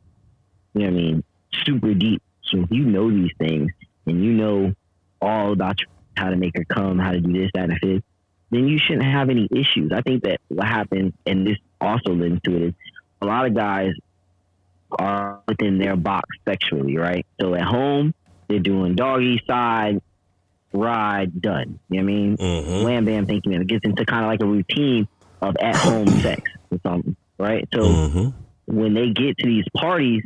you know what I mean, super deep. So if you know these things and you know all about how to make her come, how to do this, that, and the fifth, then you shouldn't have any issues. I think that what happens, and this also lends to it, is a lot of guys are within their box sexually, right? So at home, they're doing doggy side, ride, done. You know what I mean? Mm-hmm. Wham, bam, thank you, man. It gets into kind of like a routine of at-home sex or something, right? So when they get to these parties,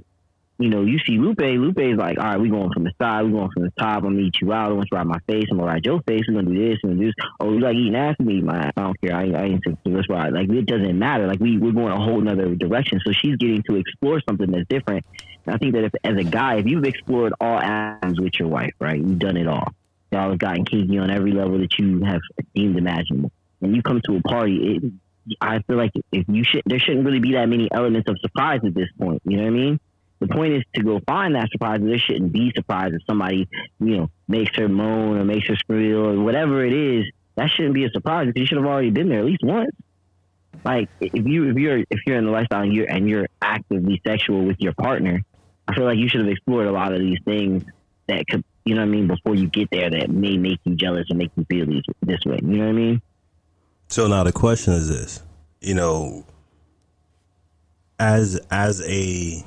you know, you see Lupe. Lupe's like, all right, we going from the side, we going from the top. I'm gonna eat you out. I want you to ride my face. I'm gonna ride your face. We're gonna do this and do this. Oh, you like eating ass? Me, man. I don't care. I ain't to let's ride. Like, it doesn't matter. Like, we're going a whole nother direction. So she's getting to explore something that's different. And I think that as a guy, if you've explored all avenues with your wife, right, you've done it all. Y'all have gotten kinky on every level that you have deemed imaginable. And you come to a party, I feel like there shouldn't really be that many elements of surprise at this point. You know what I mean? The point is to go find that surprise. There shouldn't be surprise if somebody, you know, makes her moan or makes her squeal or whatever it is. That shouldn't be a surprise because you should have already been there at least once. Like, if you're in the lifestyle and you're actively sexual with your partner, I feel like you should have explored a lot of these things that could, you know what I mean, before you get there, that may make you jealous and make you feel this way. You know what I mean? So now the question is this, you know, as a,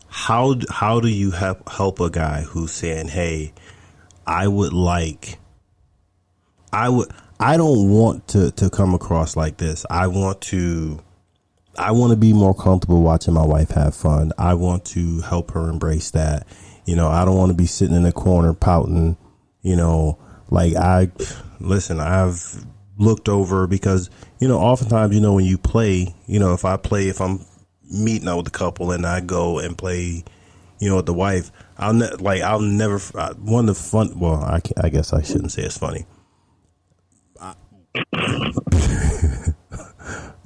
how do you help a guy who's saying, hey, I don't want to come across like this. I want to be more comfortable watching my wife have fun. I want to help her embrace that. You know, I don't want to be sitting in the corner pouting, you know, like I've looked over because, you know, oftentimes, you know, when you play, you know, if I'm meeting out with a couple and I go and play, you know, with the wife, I'll never, one of the fun, well, I guess I shouldn't say it's funny. All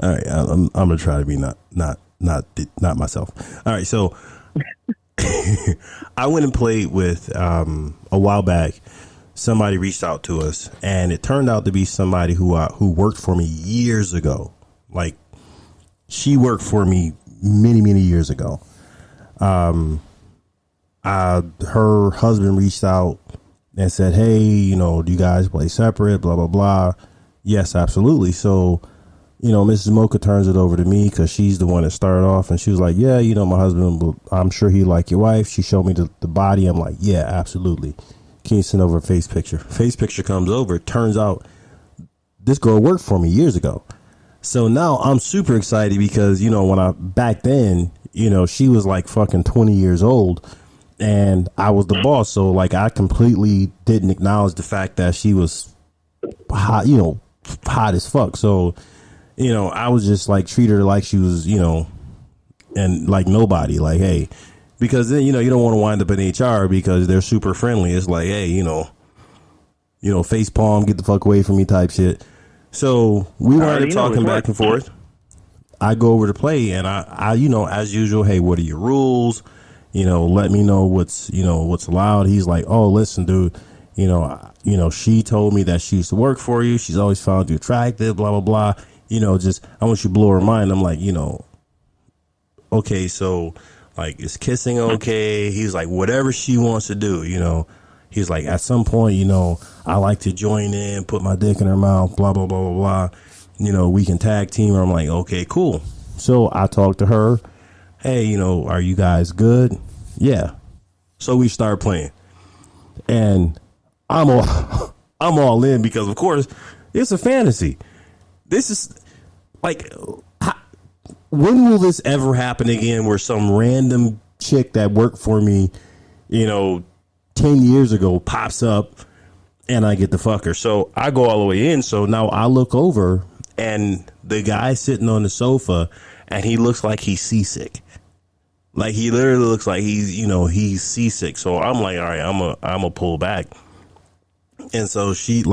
right. I'm going to try to be not myself. All right. So I went and played with, a while back, somebody reached out to us and it turned out to be somebody who worked for me years ago. Like, she worked for me many, many years ago. Her husband reached out and said, hey, you know, do you guys play separate? Blah, blah, blah. Yes, absolutely. So, you know, Mrs. Mocha turns it over to me because she's the one that started off. And she was like, yeah, you know, my husband, I'm sure he like your wife. She showed me the body. I'm like, yeah, absolutely. Can you send over a face picture? Face picture comes over. Turns out this girl worked for me years ago. So now I'm super excited because, you know, back then, you know, she was like fucking 20 years old and I was the boss. So like, I completely didn't acknowledge the fact that she was hot, you know, hot as fuck. So, you know, I was just like, treat her like she was, you know, and like nobody, like, hey, because then, you know, you don't want to wind up in HR because they're super friendly. It's like, hey, you know, face palm, get the fuck away from me type shit. So we started talking back and forth. I go over to play and I, you know, as usual, hey, what are your rules? You know, let me know what's allowed. He's like, oh, listen, dude, you know, she told me that she used to work for you. She's always found you attractive, blah, blah, blah. You know, just, I want you to blow her mind. I'm like, you know, okay, so like, is kissing okay? He's like, whatever she wants to do, you know. He's like, at some point, you know, I like to join in, put my dick in her mouth, blah, blah, blah, blah, blah. You know, we can tag team her. I'm like, okay, cool. So I talked to her. Hey, you know, are you guys good? Yeah. So we start playing. And I'm all in because, of course, it's a fantasy. This is like, when will this ever happen again where some random chick that worked for me, 10 years ago pops up and I get the fucker? So I go all the way in. So now I look over and the guy's sitting on the sofa and he looks like he's seasick. Like he literally looks like he's seasick. So I'm like, all right, I'm a pull back. And so she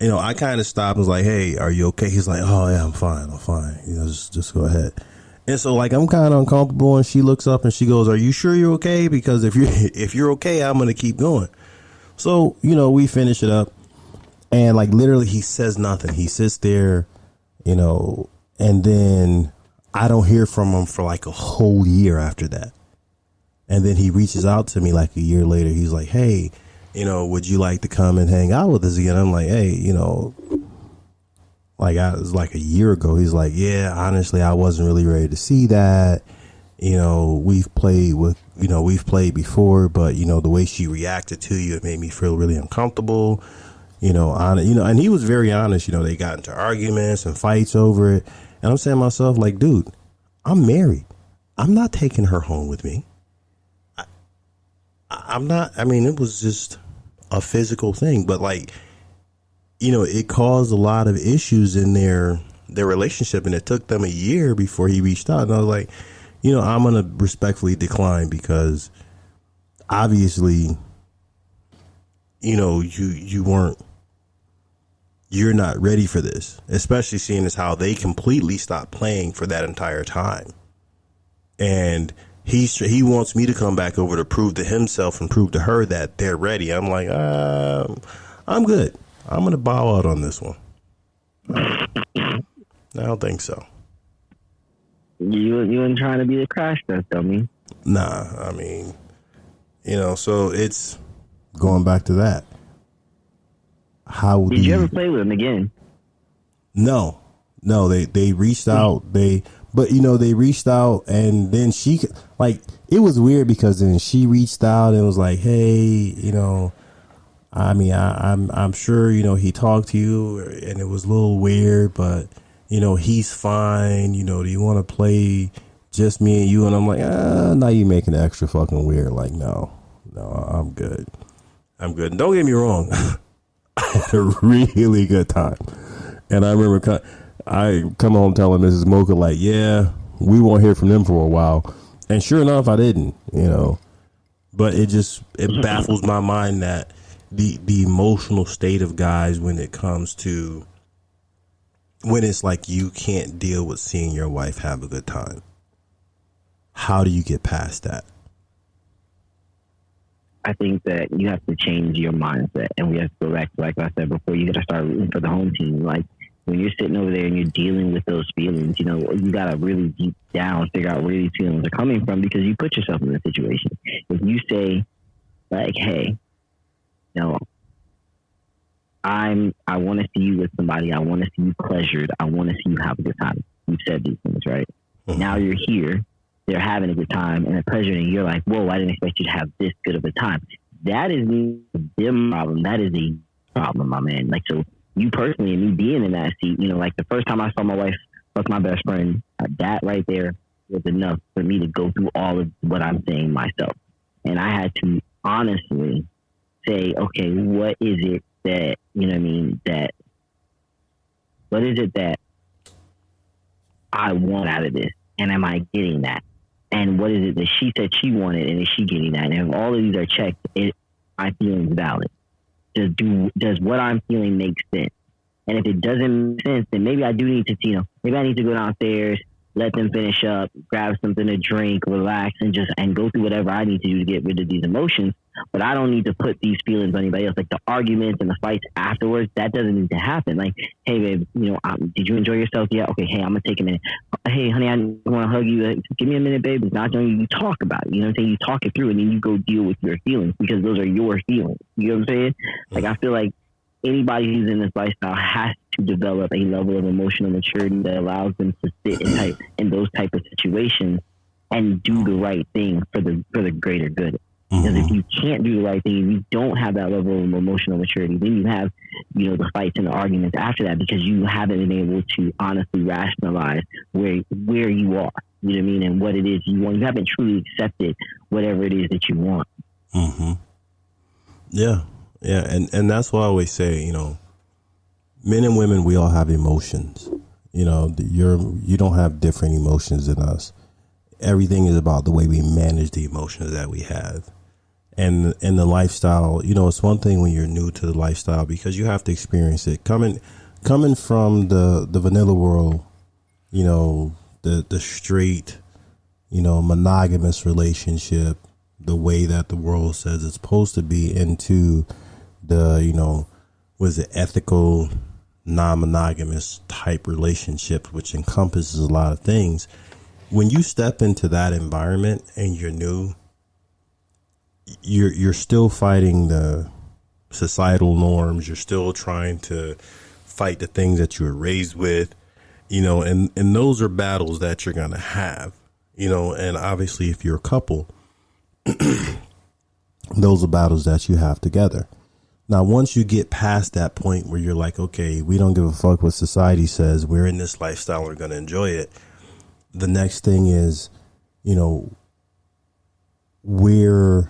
I kind of stopped and was like, hey, are you okay? He's like, oh yeah, I'm fine. Just go ahead. And so I'm kind of uncomfortable and she looks up and she goes, are you sure you're okay? Because if you're okay, I'm going to keep going. So, we finish it up and literally he says nothing. He sits there, and then I don't hear from him for a whole year after that. And then he reaches out to me a year later. He's like, hey, would you like to come and hang out with us again? I'm like, hey, it was a year ago. He's like, yeah, honestly, I wasn't really ready to see that. We've played before, but the way she reacted to you, it made me feel really uncomfortable. And he was very honest. They got into arguments and fights over it. And I'm saying to myself, dude, I'm married. I'm not taking her home with me. I'm not. I mean, it was just a physical thing, but it caused a lot of issues in their relationship, and it took them a year before he reached out. And I was like, I'm gonna respectfully decline because obviously, you're not ready for this, especially seeing as how they completely stopped playing for that entire time, and he wants me to come back over to prove to himself and prove to her that they're ready. I'm like, I'm good. I'm going to bow out on this one. I don't think so. You weren't trying to be the crash test, dummy. Nah, I mean, so it's going back to that. How did you ever play with him again? No, they reached out. But they reached out and then she it was weird because then she reached out and was like, hey, I mean, I'm sure, he talked to you and it was a little weird, but he's fine. Do you want to play just me and you? And I'm like, now you making it extra fucking weird. No, I'm good. And don't get me wrong. I had a really good time. And I remember I come home telling Mrs. Mocha, yeah, we won't hear from them for a while. And sure enough, I didn't, But it baffles my mind that the emotional state of guys when it comes to when it's you can't deal with seeing your wife have a good time. How do you get past that? I think that you have to change your mindset, and we have to go back to, like I said before, you got to start rooting for the home team. When you're sitting over there and you're dealing with those feelings, you got to really deep down figure out where these feelings are coming from because you put yourself in a situation. If you say, hey, I want to see you with somebody. I want to see you pleasured. I want to see you have a good time. You've said these things, right? Mm-hmm. Now you're here. They're having a good time and they're pleasured. And you're like, whoa, I didn't expect you to have this good of a time. That is them problem. That is a problem, my man. So you personally and me being in that seat, the first time I saw my wife fuck my best friend, that right there was enough for me to go through all of what I'm saying myself. And I had to honestly say, okay, what is it that, what is it that I want out of this? And am I getting that? And what is it that she said she wanted, and is she getting that? And if all of these are checked, my feeling's valid. Does what I'm feeling make sense? And if it doesn't make sense, then maybe I do need to, maybe I need to go downstairs, let them finish up, grab something to drink, relax, and go through whatever I need to do to get rid of these emotions. But I don't need to put these feelings on anybody else. The arguments and the fights afterwards, that doesn't need to happen. Hey, babe, did you enjoy yourself? Yeah. Okay. Hey, I'm going to take a minute. Hey, honey, I want to hug you. Give me a minute, babe. It's not something you talk about. You know what I'm saying? You talk it through and then you go deal with your feelings because those are your feelings. You know what I'm saying? I feel like anybody who's in this lifestyle has to develop a level of emotional maturity that allows them to sit in those type of situations and do the right thing for the greater good. Because if you can't do the right thing, if you don't have that level of emotional maturity, then you have, the fights and the arguments after that because you haven't been able to honestly rationalize where you are, you know what I mean, and what it is you want. You haven't truly accepted whatever it is that you want. Yeah. And that's why I always say, men and women, we all have emotions. You don't have different emotions than us. Everything is about the way we manage the emotions that we have. And the lifestyle, it's one thing when you're new to the lifestyle because you have to experience it. Coming from the vanilla world, the straight, monogamous relationship, the way that the world says it's supposed to be, into the, ethical, non-monogamous type relationship, which encompasses a lot of things. When you step into that environment and you're new, you're still fighting the societal norms. You're still trying to fight the things that you were raised with, and those are battles that you're going to have, and obviously if you're a couple, those are battles that you have together. Now, once you get past that point where you're like, okay, we don't give a fuck what society says. We're in this lifestyle. We're going to enjoy it. The next thing is, where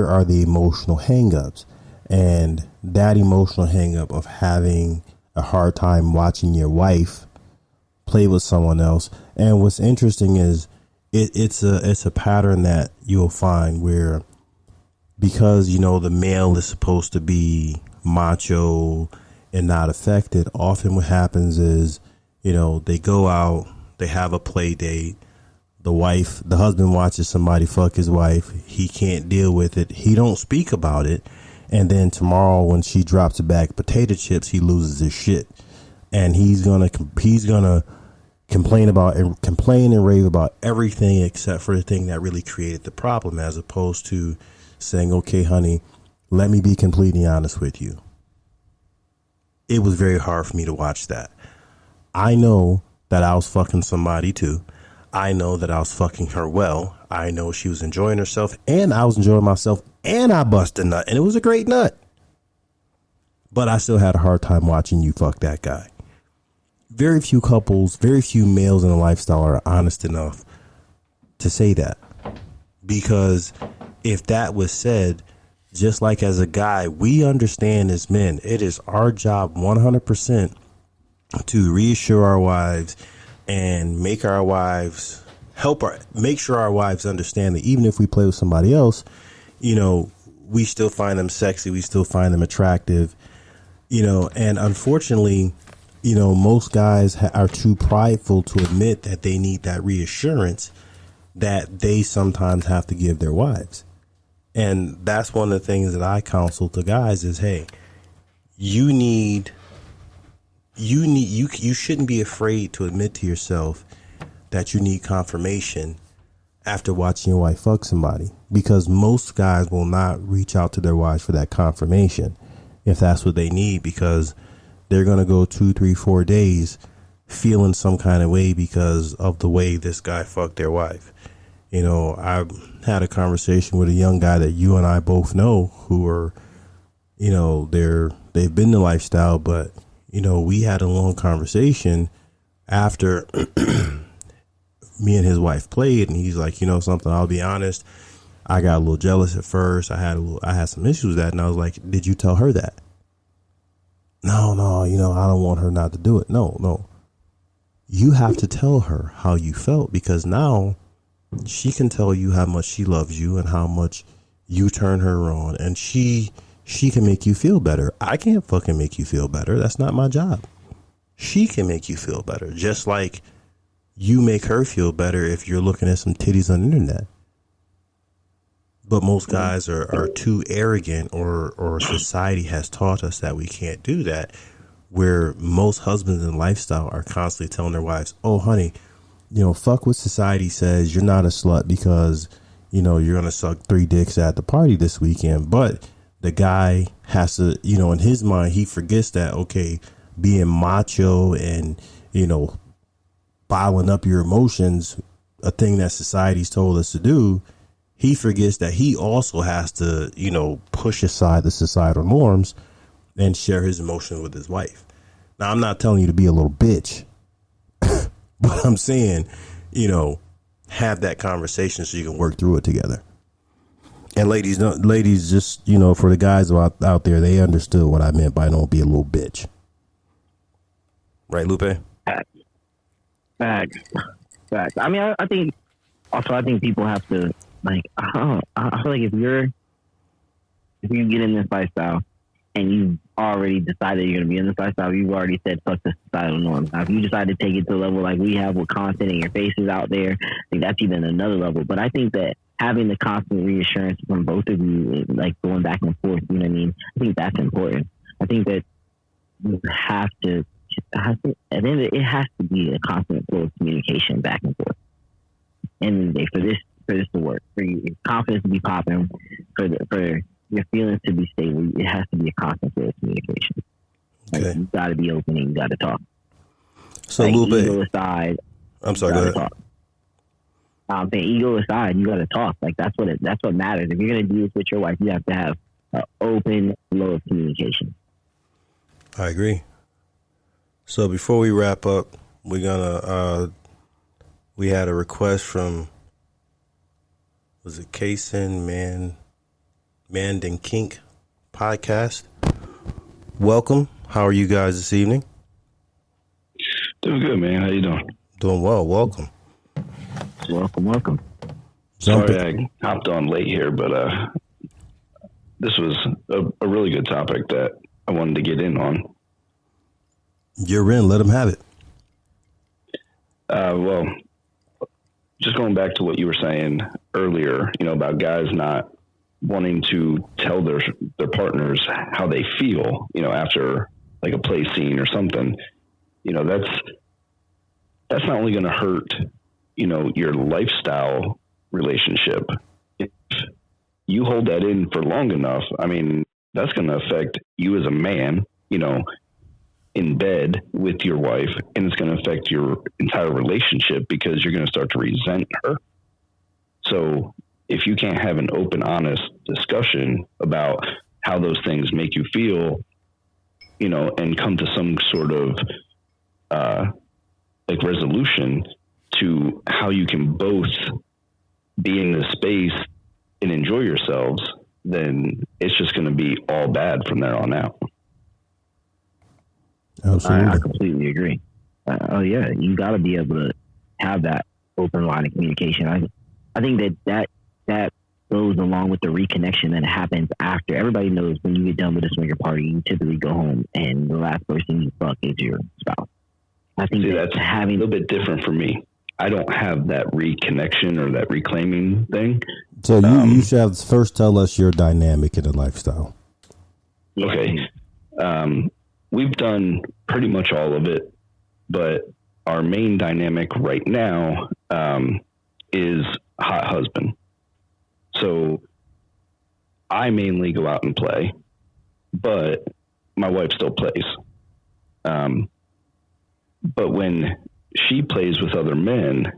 are the emotional hangups? And that emotional hangup of having a hard time watching your wife play with someone else. And what's interesting is it's a pattern that you'll find where, because, the male is supposed to be macho and not affected, often what happens is, they go out, they have a play date. The husband watches somebody fuck his wife. He can't deal with it. He don't speak about it. And then tomorrow when she drops a bag of potato chips, he loses his shit. And he's going to complain and rave about everything except for the thing that really created the problem, as opposed to saying, okay, honey, let me be completely honest with you. It was very hard for me to watch that. I know that I was fucking somebody too. I know that I was fucking her well. I know she was enjoying herself and I was enjoying myself and I busted a nut and it was a great nut. But I still had a hard time watching you fuck that guy. Very few couples, very few males in a lifestyle are honest enough to say that. Because if that was said, just like as a guy, we understand as men, it is our job 100% to reassure our wives and make sure our wives understand that even if we play with somebody else, we still find them sexy. We still find them attractive, and unfortunately, most guys are too prideful to admit that they need that reassurance that they sometimes have to give their wives. And that's one of the things that I counsel to guys is, hey, you shouldn't be afraid to admit to yourself that you need confirmation after watching your wife fuck somebody, because most guys will not reach out to their wives for that confirmation if that's what they need, because they're going to go 2, 3, 4 days feeling some kind of way because of the way this guy fucked their wife. I had a conversation with a young guy that you and I both know who are, they've been the lifestyle, but we had a long conversation after me and his wife played, and he's like, something, I'll be honest, I got a little jealous at first. I had some issues with that, and I was like, did you tell her that? No, I don't want her not to do it. No. You have to tell her how you felt, because now she can tell you how much she loves you and how much you turn her on, and she can make you feel better. I can't fucking make you feel better. That's not my job. She can make you feel better, just like you make her feel better if you're looking at some titties on the internet. But most guys are too arrogant, or society has taught us that we can't do that, where most husbands in lifestyle are constantly telling their wives, oh, honey, fuck what society says. You're not a slut because, you're going to suck 3 dicks at the party this weekend. But the guy has to, in his mind, he forgets that, okay, being macho and, bottling up your emotions, a thing that society's told us to do, he forgets that he also has to, push aside the societal norms and share his emotions with his wife. Now, I'm not telling you to be a little bitch, but I'm saying, have that conversation so you can work through it together. And ladies, just, for the guys out there, they understood what I meant by don't be a little bitch. Right, Lupe? Facts. I mean, I think people have to, like, I feel like if you get in this lifestyle and you've already decided you're going to be in this lifestyle, you've already said fuck the societal norms. Now, if you decide to take it to a level like we have with content and your faces out there, I think that's even another level. But I think that having the constant reassurance from both of you, like going back and forth, you know what I mean? I think that's important. I think that you have to, at the end of it has to be a constant flow of communication back and forth. And for this to work, for your confidence to be popping, for your feelings to be stable, it has to be a constant flow of communication. Okay. Like, you got to be open and you got to talk. So, like, Lupe, ego aside, I'm sorry, go ahead. Talk. I'm saying ego aside, you got to talk. Like, that's what matters. If you're going to do this with your wife, you have to have an open flow of communication. I agree. So before we wrap up, we had a request from, was it Kaysen Mandan Kink podcast? Welcome. How are you guys this evening? Doing good, man. How you doing? Doing well. Welcome. Welcome. Sorry I hopped on late here, but this was a really good topic that I wanted to get in on. You're in. Let them have it. Well, just going back to what you were saying earlier, about guys not wanting to tell their partners how they feel, after like a play scene or something, that's not only going to hurt, your lifestyle relationship. If you hold that in for long enough, I mean, that's going to affect you as a man, in bed with your wife, and it's going to affect your entire relationship because you're going to start to resent her. So if you can't have an open, honest discussion about how those things make you feel, and come to some sort of like resolution to how you can both be in this space and enjoy yourselves, then it's just going to be all bad from there on out. Absolutely. I completely agree. You got to be able to have that open line of communication. I think that goes along with the reconnection that happens after. Everybody knows when you get done with a swinger party, you typically go home and the last person you fuck is your spouse. I think that's having a little bit different for me. I don't have that reconnection or that reclaiming thing. So you should first tell us your dynamic in the lifestyle. Okay. We've done pretty much all of it, but our main dynamic right now is hot husband. So I mainly go out and play, but my wife still plays. But when she plays with other men,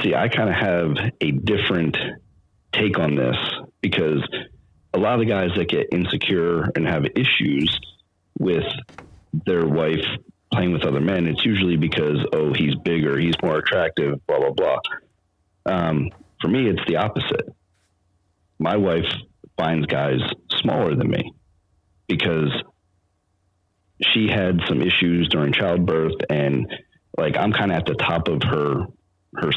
see, I kind of have a different take on this because a lot of the guys that get insecure and have issues with their wife playing with other men, it's usually because, oh, he's bigger, he's more attractive, blah, blah, blah. For me, it's the opposite. My wife finds guys smaller than me because she had some issues during childbirth, and like I'm kind of at the top of her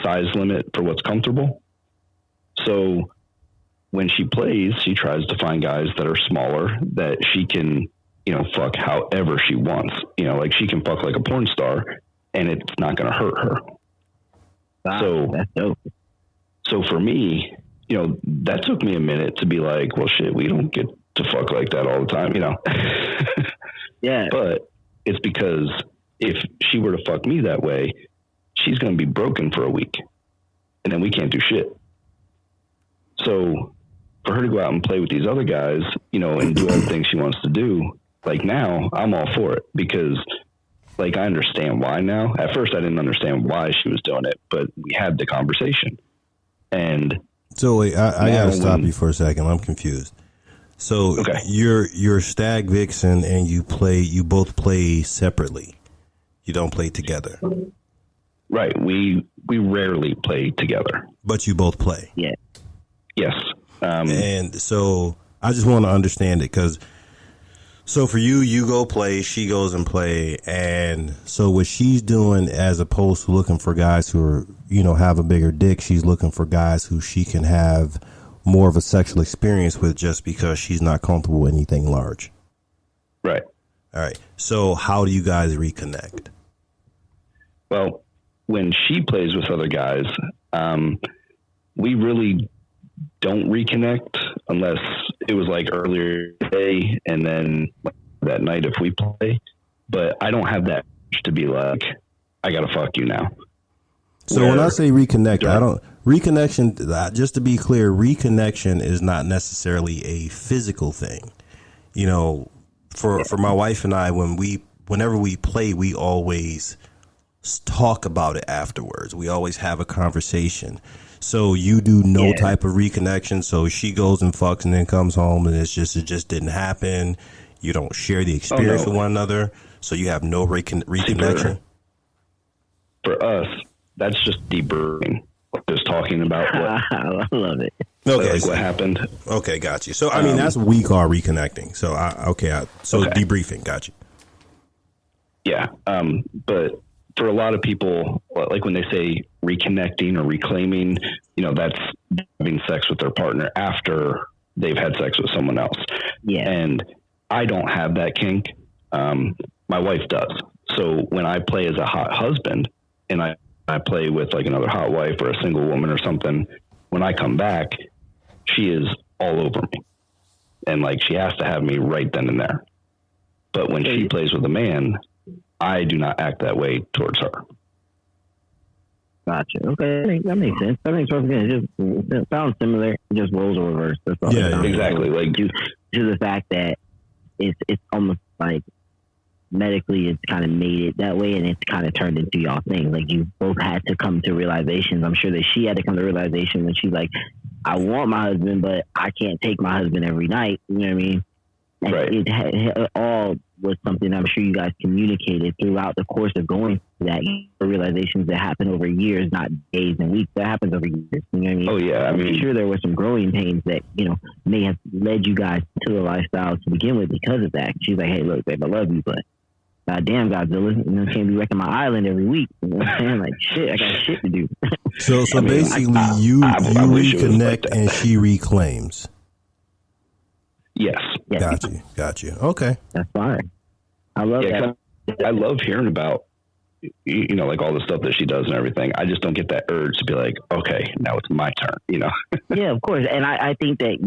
size limit for what's comfortable. So when she plays, she tries to find guys that are smaller that she can, fuck however she wants. Like she can fuck like a porn star and it's not going to hurt her. Wow, that's dope. So for me, that took me a minute to be like, well, shit, we don't get to fuck like that all the time, Yeah. But it's because if she were to fuck me that way, she's going to be broken for a week and then we can't do shit. So for her to go out and play with these other guys, and do all the things she wants to do, like now I'm all for it because like I understand why now. At first I didn't understand why she was doing it, but we had the conversation. And So wait, I gotta stop you for a second. I'm confused. So Okay. you're Stag Vixen and you both play separately. You don't play together. Right. We rarely play together. But you both play. Yeah. Yes. And so I just want to understand it, because so for you go play, she goes and play, and so what she's doing, as opposed to looking for guys who are, have a bigger dick, she's looking for guys who she can have more of a sexual experience with, just because she's not comfortable with anything large. Right. All right. So how do you guys reconnect? Well, when she plays with other guys, we really don't reconnect unless it was like earlier today and then that night if we play. But I don't have that urge to be like, I gotta fuck you now. So when I say reconnect, reconnection, just to be clear, reconnection is not necessarily a physical thing. For my wife and I, whenever we play, we always talk about it afterwards. We always have a conversation. So you do no type of reconnection. So she goes and fucks and then comes home and it just didn't happen. You don't share the experience with one another. So you have no reconnection. For us, that's just debriefing. Just talking about what I love it. Okay, what happened. Okay, got you. So I mean, that's what we call reconnecting. So debriefing, got you. Yeah, but for a lot of people, like when they say reconnecting or reclaiming, that's having sex with their partner after they've had sex with someone else. Yeah. And I don't have that kink. My wife does. So when I play as a hot husband and I play with like another hot wife or a single woman or something, when I come back, she is all over me. And like, she has to have me right then and there. But when she plays with a man, I do not act that way towards her. Gotcha. Okay, that makes sense. That makes perfect sense. It sounds similar. It just roles are reversed. That's all. Yeah, exactly. Like to the fact that it's almost like medically it's kind of made it that way, and it's kind of turned into y'all thing. Like you both had to come to realizations. I'm sure that she had to come to realization when she's like, I want my husband, but I can't take my husband every night. You know what I mean? And right. It all was something I'm sure you guys communicated throughout the course of going through that. Realizations that happen over years, not days and weeks. That happens over years. You know what I mean? Oh yeah. I'm sure there were some growing pains that, may have led you guys to the lifestyle to begin with because of that. She's like, hey, look, babe, I love you, but goddamn, Godzilla, can't be wrecking my island every week. You know what I'm saying? Like, shit, I got shit to do. So basically, you reconnect and she reclaims. Yes. Got you. Okay. That's fine. I love that. I love hearing about, like all the stuff that she does and everything. I just don't get that urge to be like, okay, now it's my turn, Yeah, of course. And I think that,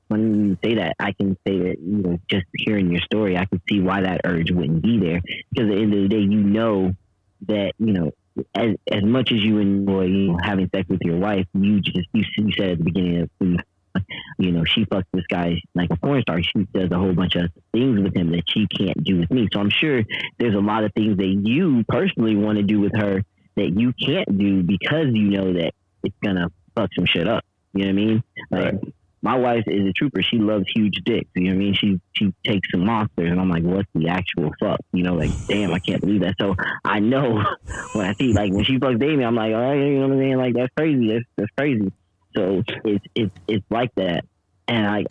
when you say that, I can say that, just hearing your story, I can see why that urge wouldn't be there. Because at the end of the day, that, as much as you enjoy, having sex with your wife, you said at the beginning of she fucks this guy like a porn star. She does a whole bunch of things with him that she can't do with me. So I'm sure there's a lot of things that you personally want to do with her that you can't do because you know that it's gonna fuck some shit up. You know what I mean? Like, right. My wife is a trooper. She loves huge dicks. You know what I mean? She takes some monsters, and I'm like, what's the actual fuck? Like, damn, I can't believe that. So I know when I see, like, when she fucks Damien, I'm like, oh, you know what I'm saying? Like, that's crazy. That's crazy. So it's like that, and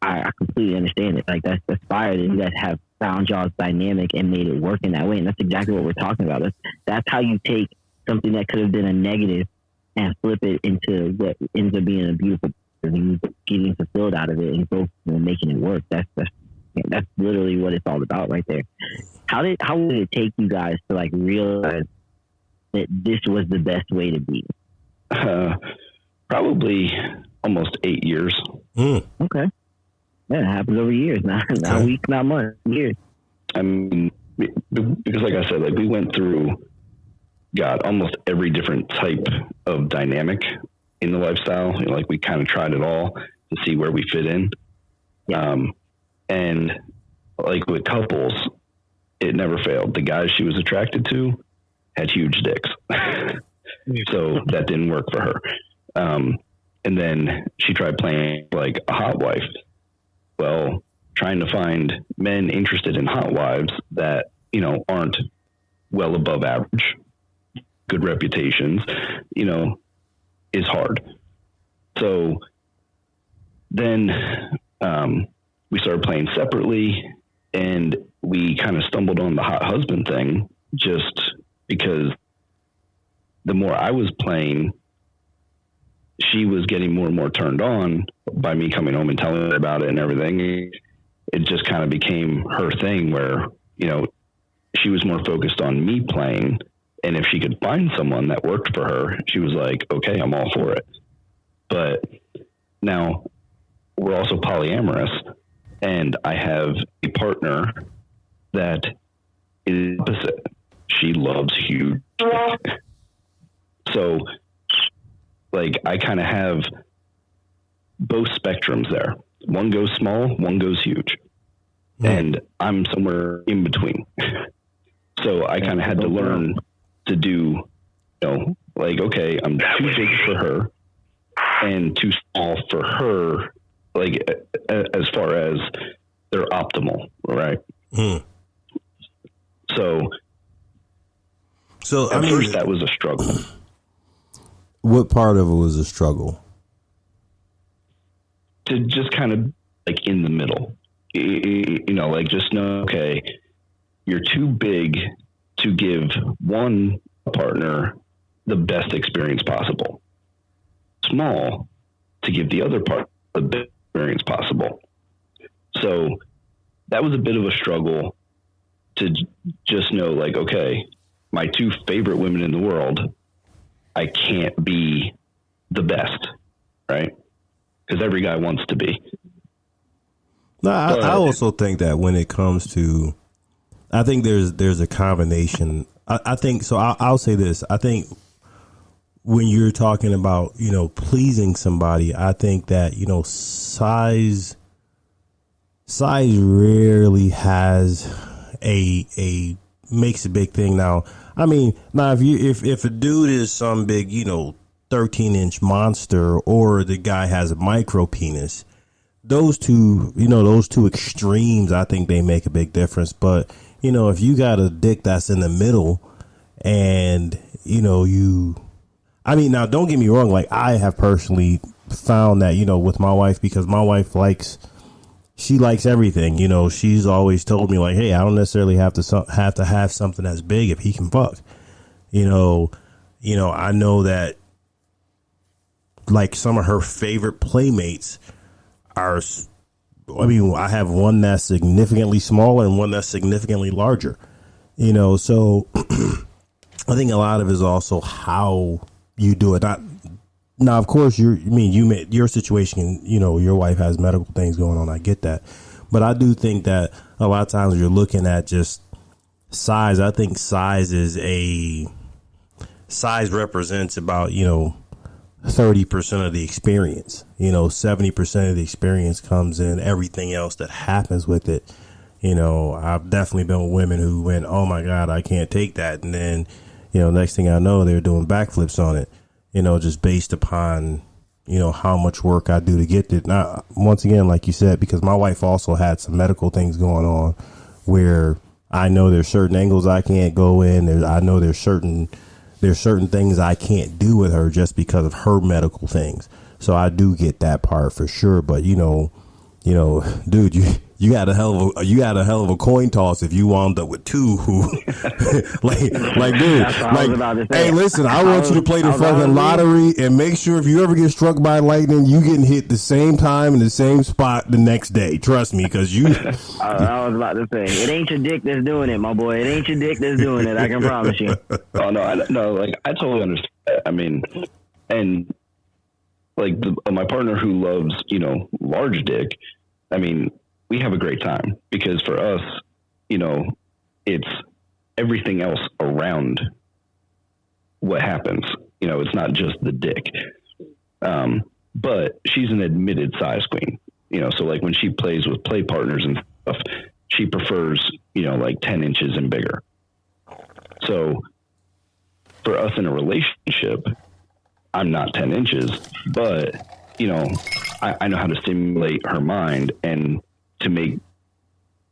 I completely understand it. Like that's fire that you guys have found y'all's dynamic and made it work in that way, and that's exactly what we're talking about. That's how you take something that could have been a negative and flip it into what ends up being a beautiful, and you getting fulfilled out of it and both making it work. That's literally what it's all about right there. How would it take you guys to like realize that this was the best way to be? Probably almost 8 years. Okay. Yeah, it happens over years. Not weeks, not months, years. I mean, because like I said, like we went through, almost every different type of dynamic in the lifestyle. Like we kind of tried it all to see where we fit in. Yeah. And like with couples, it never failed. The guys she was attracted to had huge dicks. So that didn't work for her. And then she tried playing like a hot wife. Well, trying to find men interested in hot wives that, you know, aren't well above average, good reputations, you know, is hard. So then we started playing separately, and we kind of stumbled on the hot husband thing just because the more I was playing, she was getting more and more turned on by me coming home and telling her about it and everything. It just kind of became her thing where, you know, she was more focused on me playing. And if she could find someone that worked for her, she was like, okay, I'm all for it. But now we're also polyamorous, and I have a partner that is opposite. She loves huge. So, like, I kind of have both spectrums there. One goes small, one goes huge. And I'm somewhere in between. So I kind of had to learn to do, you know, like, okay, I'm too big for her and too small for her, like, as far as they're optimal, right? So at first that was a struggle. What part of it was a struggle? To just kind of like in the middle, you know, like just know, okay, you're too big to give one partner the best experience possible. Small to give the other part the best experience possible. So that was a bit of a struggle to just know, like, okay, my two favorite women in the world, I can't be the best, right? Because every guy wants to be. No, I also think that when it comes to, I think there's a combination. I think so. I'll say this. I think when you're talking about, you know, pleasing somebody, I think that, you know, size rarely has a makes a big thing. Now, I mean, now if a dude is some big, you know, 13-inch monster, or the guy has a micro penis, those two extremes, I think they make a big difference. But, you know, if you got a dick that's in the middle, and, you know, now don't get me wrong, like, I have personally found that, you know, with my wife, because my wife likes everything. You know, she's always told me, like, hey, I don't necessarily have to have something that's big if he can fuck. You know, I know that, like, some of her favorite playmates are, I mean, I have one that's significantly smaller and one that's significantly larger, you know, so I think a lot of it is also how you do it. Now, of course, your situation, you know, your wife has medical things going on. I get that. But I do think that a lot of times you're looking at just size. I think size represents about, you know, 30% of the experience. You know, 70% of the experience comes in everything else that happens with it. You know, I've definitely been with women who went, oh my God, I can't take that. And then, you know, next thing I know, they're doing backflips on it, you know, just based upon, you know, how much work I do to get it. Now, once again, like you said, because my wife also had some medical things going on where I know there's certain angles I can't go in. I know there's certain things I can't do with her just because of her medical things. So I do get that part for sure. But, you know, dude, you had a hell of a coin toss if you wound up with two who like dude, like, hey, listen, I want you to play the fucking lottery and make sure if you ever get struck by lightning, you getting hit the same time in the same spot the next day. Trust me, because you. I was about to say, it ain't your dick that's doing it, my boy. It ain't your dick that's doing it. I can promise you. Oh no, like, I totally understand. I mean, and like my partner who loves, you know, large dick. I mean, we have a great time because for us, you know, it's everything else around what happens. You know, it's not just the dick. But she's an admitted size queen, you know, so like when she plays with play partners and stuff, she prefers, you know, like 10 inches and bigger. So for us in a relationship, I'm not 10 inches, but I know how to stimulate her mind and to make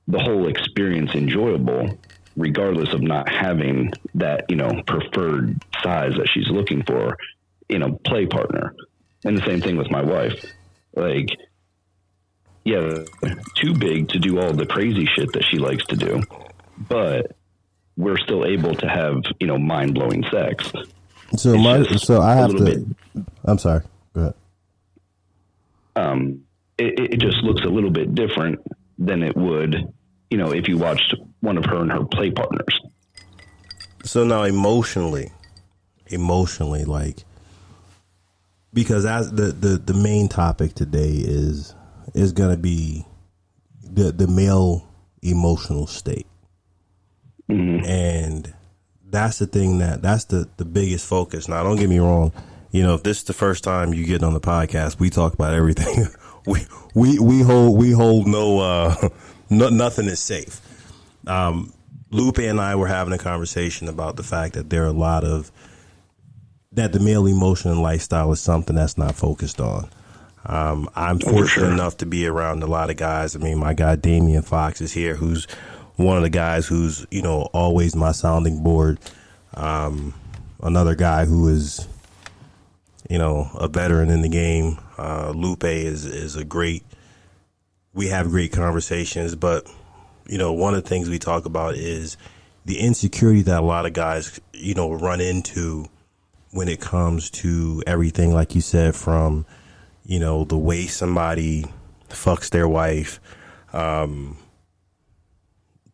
the whole experience enjoyable, regardless of not having that, preferred size that she's looking for, play partner. And the same thing with my wife. Like, yeah, too big to do all the crazy shit that she likes to do, but we're still able to have, mind-blowing sex. So I have to, I'm sorry. Go ahead. It just looks a little bit different than it would, if you watched one of her and her play partners. So now emotionally, like, because as the main topic today is going to be the male emotional state. Mm-hmm. And that's the thing that's the biggest focus. Now, don't get me wrong. If this is the first time you get on the podcast, we talk about everything. we hold no nothing is safe. Lupe and I were having a conversation about the fact that there are a lot of that the male emotion and lifestyle is something that's not focused on. I'm fortunate enough to be around a lot of guys. I mean, my guy Damian Fox is here, who's one of the guys who's always my sounding board. Another guy who is a veteran in the game. Lupe is a great, we have great conversations, but, one of the things we talk about is the insecurity that a lot of guys, run into when it comes to everything, like you said, from, the way somebody fucks their wife,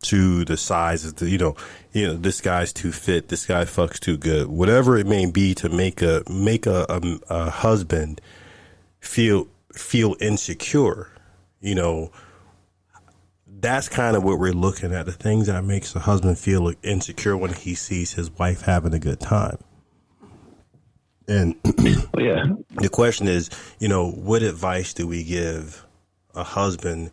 to the size of the, this guy's too fit, this guy fucks too good, whatever it may be, to make a husband feel insecure. That's kind of what we're looking at, the things that makes a husband feel insecure when he sees his wife having a good time. And yeah, the question is, what advice do we give a husband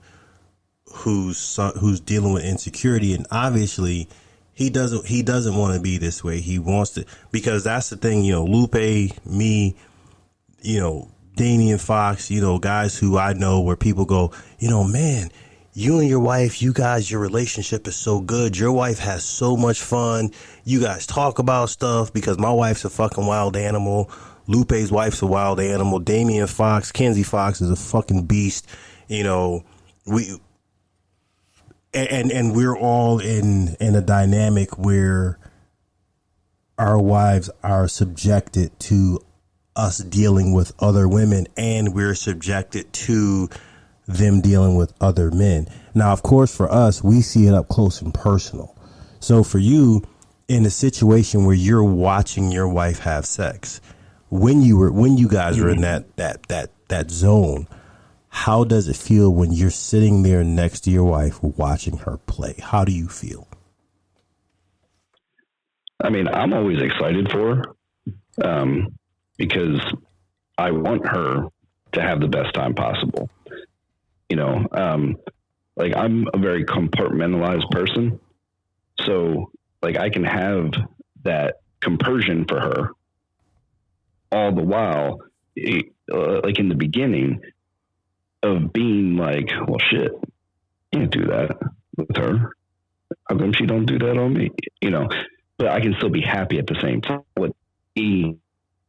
who's dealing with insecurity? And obviously he doesn't want to be this way. He wants to, because that's the thing, Lupe, me, Damian Fox, guys who I know where people go, man, you and your wife, your relationship is so good. Your wife has so much fun. You guys talk about stuff, because my wife's a fucking wild animal. Lupe's wife's a wild animal. Damian Fox, Kenzie Fox is a fucking beast. And we're all in a dynamic where our wives are subjected to us dealing with other women, and we're subjected to them dealing with other men. Now, of course, for us, we see it up close and personal. So for you, in a situation where you're watching your wife have sex, when you guys are in that zone, how does it feel when you're sitting there next to your wife watching her play? How do you feel? I mean, I'm always excited for her, because I want her to have the best time possible. Like, I'm a very compartmentalized person. So, like, I can have that compersion for her all the while, like in the beginning of being like, well, shit, can't do that with her. How come she don't do that on me? But I can still be happy at the same time. What me,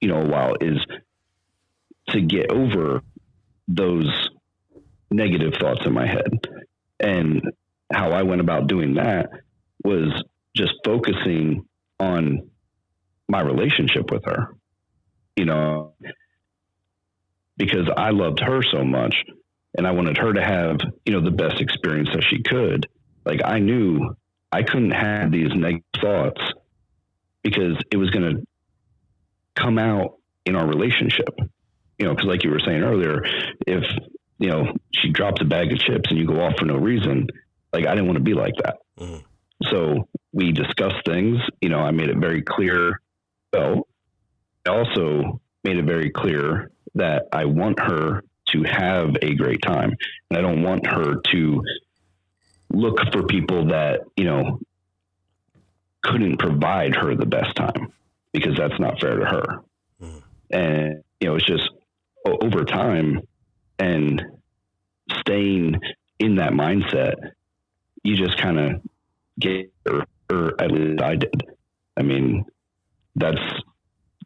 a while is to get over those negative thoughts in my head. And how I went about doing that was just focusing on my relationship with her, because I loved her so much and I wanted her to have, the best experience that she could. Like, I knew I couldn't have these negative thoughts, because it was going to come out in our relationship, because like you were saying earlier, if, she drops a bag of chips and you go off for no reason, like, I didn't want to be like that. Mm. So we discussed things, I made it very clear. Well, I also made it very clear that I want her to have a great time, and I don't want her to look for people that, couldn't provide her the best time, because that's not fair to her. Mm. And, it's just over time and staying in that mindset, you just kind of get, or at least I did. I mean, that's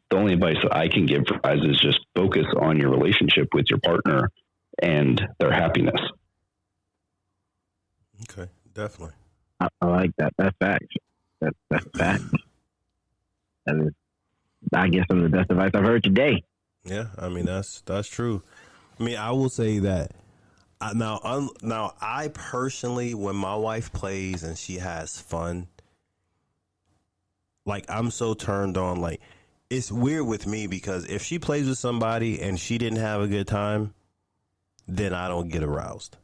the only advice that I can give for guys is just focus on your relationship with your partner and their happiness. Okay, definitely. I like that. That's facts. That's facts. That is, I guess, some of the best advice I've heard today. Yeah, I mean that's true. I mean, I will say that now I personally, when my wife plays and she has fun, like I'm so turned on. Like it's weird with me because if she plays with somebody and she didn't have a good time, then I don't get aroused.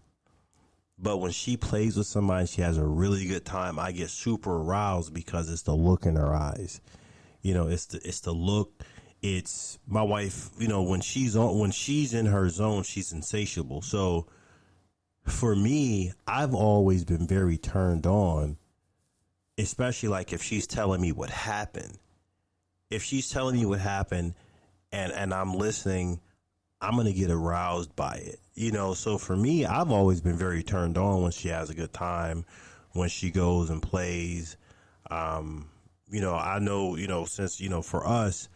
But when she plays with somebody and she has a really good time, I get super aroused because it's the look in her eyes. You know, it's the look. It's my wife, you know, when she's in her zone, she's insatiable. So for me, I've always been very turned on, especially like if she's telling me what happened. If she's telling me what happened and I'm listening, I'm going to get aroused by it. You know, so for me, I've always been very turned on when she has a good time, when she goes and plays. You know, I know, you know, since, you know, for us,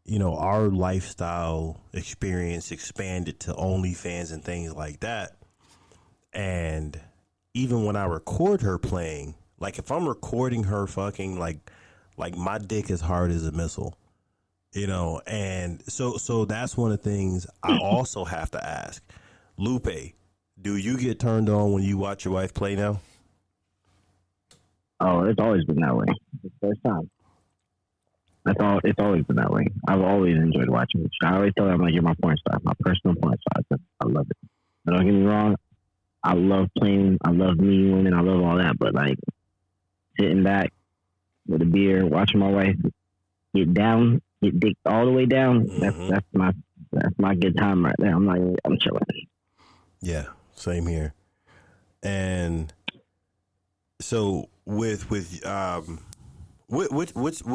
you know, our lifestyle experience expanded to OnlyFans and things like that. And even when I record her playing, like if I'm recording her fucking, like my dick is hard as a missile, you know, and so that's one of the things I also have to ask. Lupe, do you get turned on when you watch your wife play now? Oh, it's always been that way. It's the first time. It's always been that way. I've always enjoyed watching it. I always tell her I'm like, you're my porn star, my personal porn star. I love it. But don't get me wrong, I love playing, I love meeting women, I love all that. But like sitting back with a beer, watching my wife get down, get dick all the way down, that's my good time right there. I'm chilling. Yeah, same here. And so what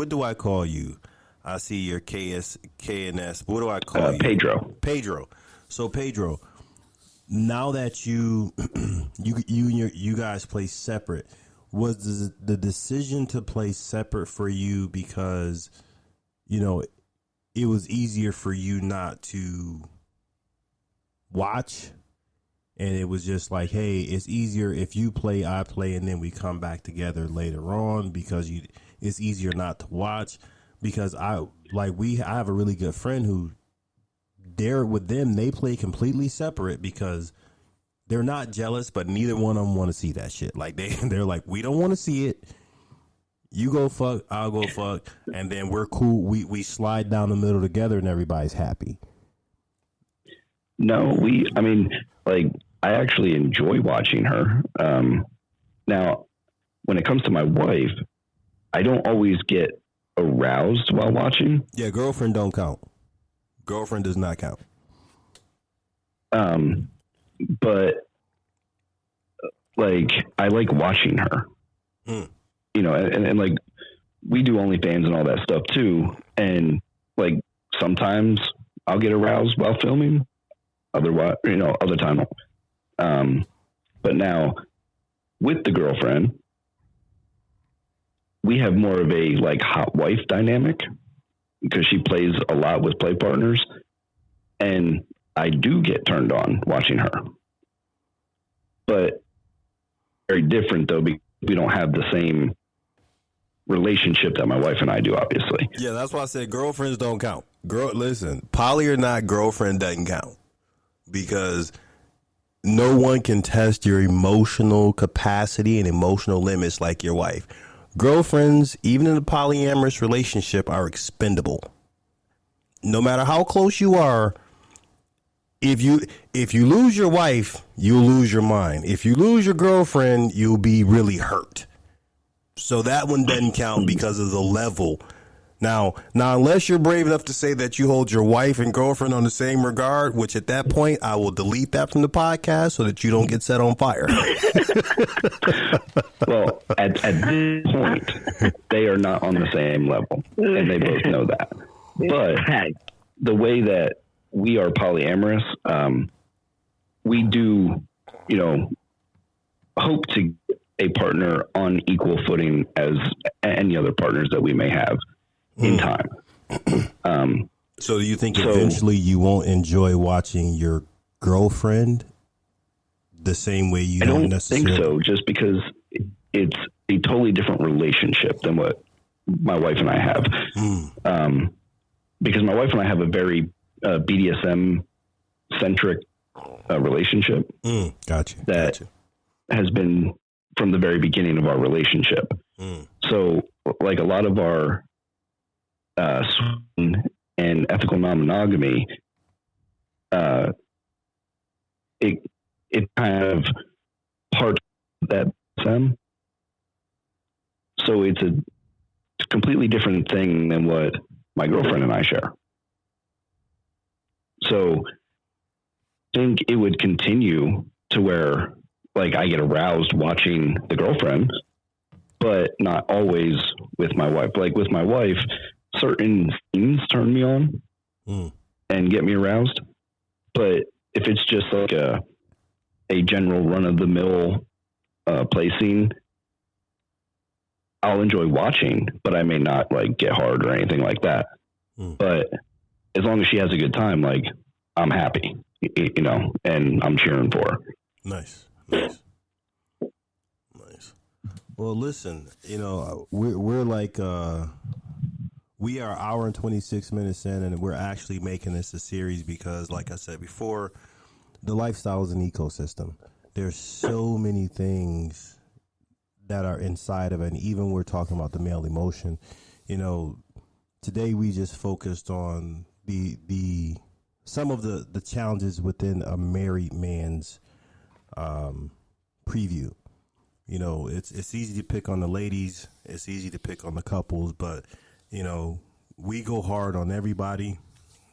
do I call you? I see your KNS. What do I call you? Pedro. So Pedro, now that you guys play separate, was the decision to play separate for you because, you know, it was easier for you not to watch? And it was just like, hey, it's easier if you play, I play, and then we come back together later on because it's easier not to watch. Because I have a really good friend who, with them, they play completely separate because they're not jealous, but neither one of them want to see that shit. Like they're like, we don't want to see it. You go fuck, I'll go fuck, and then we're cool. We slide down the middle together, and everybody's happy. No, I actually enjoy watching her. Now, when it comes to my wife, I don't always get aroused while watching. Yeah, girlfriend don't count. Girlfriend does not count. But like, I like watching her. You know, and like, we do OnlyFans and all that stuff too. And like, sometimes I'll get aroused while filming. Otherwise, you know, other time. But now with the girlfriend, we have more of a like hot wife dynamic because she plays a lot with play partners, and I do get turned on watching her. But very different though, because we don't have the same relationship that my wife and I do, obviously. Yeah, that's why I said girlfriends don't count. Listen, poly or not, girlfriend doesn't count. Because no one can test your emotional capacity and emotional limits like your wife. Girlfriends, even in a polyamorous relationship, are expendable. No matter how close you are, if you lose your wife, you'll lose your mind. If you lose your girlfriend, you'll be really hurt. So that one doesn't count because of the level. Now, unless you're brave enough to say that you hold your wife and girlfriend on the same regard, which at that point, I will delete that from the podcast so that you don't get set on fire. Well, at this point, they are not on the same level, and they both know that. But the way that we are polyamorous. We do, hope to get a partner on equal footing as any other partners that we may have in time. So do you think eventually you won't enjoy watching your girlfriend the same way you don't necessarily? I don't think so, just because it's a totally different relationship than what my wife and I have. Because my wife and I have a very BDSM centric relationship. Gotcha. That has been from the very beginning of our relationship. So like a lot of our and ethical non-monogamy, it kind of part of that BDSM. So it's a completely different thing than what my girlfriend and I share. So I think it would continue to where like I get aroused watching the girlfriend, but not always with my wife. Like with my wife, certain scenes turn me on and get me aroused. But if it's just like a general run of the mill play scene, I'll enjoy watching, but I may not like get hard or anything like that. But as long as she has a good time, like I'm happy, and I'm cheering for her. Nice. Well, listen, we're like, we are an hour and 26 minutes in, and we're actually making this a series because, like I said before, the lifestyle is an ecosystem. There's so many things that are inside of it, and even we're talking about the male emotion. Today we just focused on the some of the challenges within a married man's preview. It's easy to pick on the ladies, it's easy to pick on the couples, but we go hard on everybody.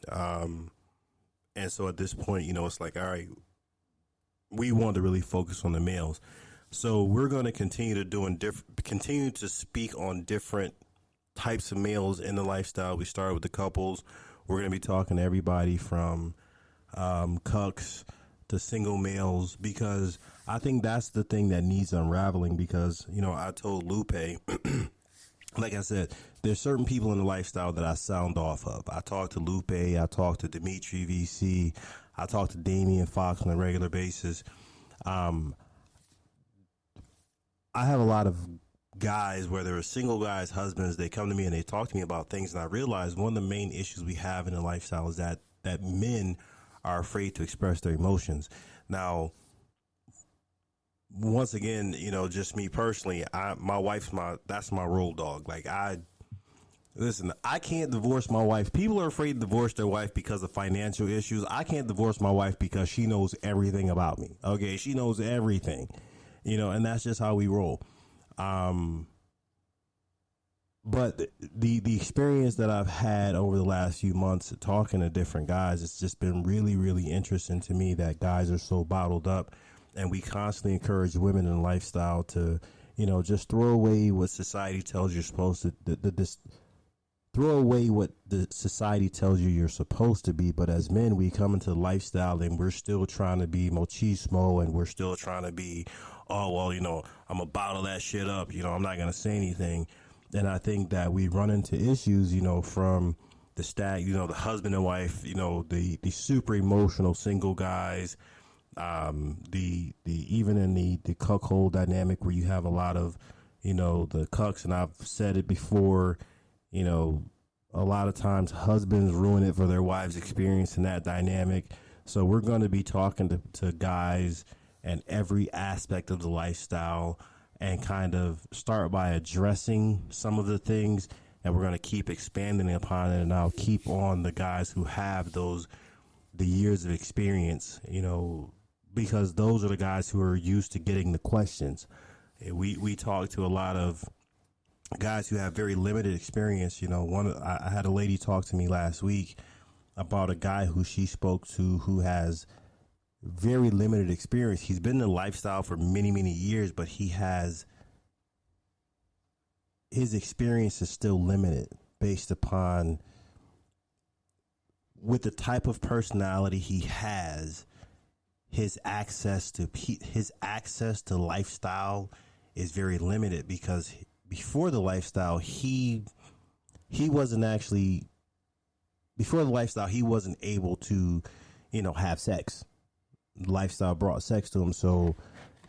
And so at this point, it's like, all right, we want to really focus on the males. So we're going to continue to speak on different types of males in the lifestyle. We started with the couples. We're going to be talking to everybody from cucks to single males, because I think that's the thing that needs unraveling. Because, I told Lupe, like I said, there's certain people in the lifestyle that I sound off of. I talk to Lupe, I talk to Dimitri VC, I talk to Damian Fox on a regular basis. I have a lot of guys, where they're single guys, husbands, they come to me and they talk to me about things, and I realize one of the main issues we have in the lifestyle is that men are afraid to express their emotions. Now, once again, just me personally, my wife's that's my road dog. Like I can't divorce my wife. People are afraid to divorce their wife because of financial issues. I can't divorce my wife because she knows everything about me. Okay. She knows everything, and that's just how we roll. But the experience that I've had over the last few months talking to different guys, it's just been really, really interesting to me that guys are so bottled up, and we constantly encourage women in lifestyle to, just throw away what society tells you're supposed to, throw away what the society tells you're supposed to be. But as men, we come into the lifestyle and we're still trying to be machismo, and we're still trying to be, I'm going to bottle that shit up. I'm not going to say anything. And I think that we run into issues, from the the husband and wife, the super emotional single guys, the even in the cuckold dynamic, where you have a lot of, the cucks. And I've said it before, a lot of times husbands ruin it for their wives' experience in that dynamic. So we're going to be talking to guys and every aspect of the lifestyle, and kind of start by addressing some of the things, and we're going to keep expanding upon it. And I'll keep on the guys who have the years of experience, because those are the guys who are used to getting the questions. We talk to a lot of guys who have very limited experience. I had a lady talk to me last week about a guy who she spoke to who has very limited experience. He's been in the lifestyle for many, many years, but his experience is still limited based upon with the type of personality he has, his access to lifestyle is very limited, because before the lifestyle, he wasn't able to, have sex. Lifestyle brought sex to him. So,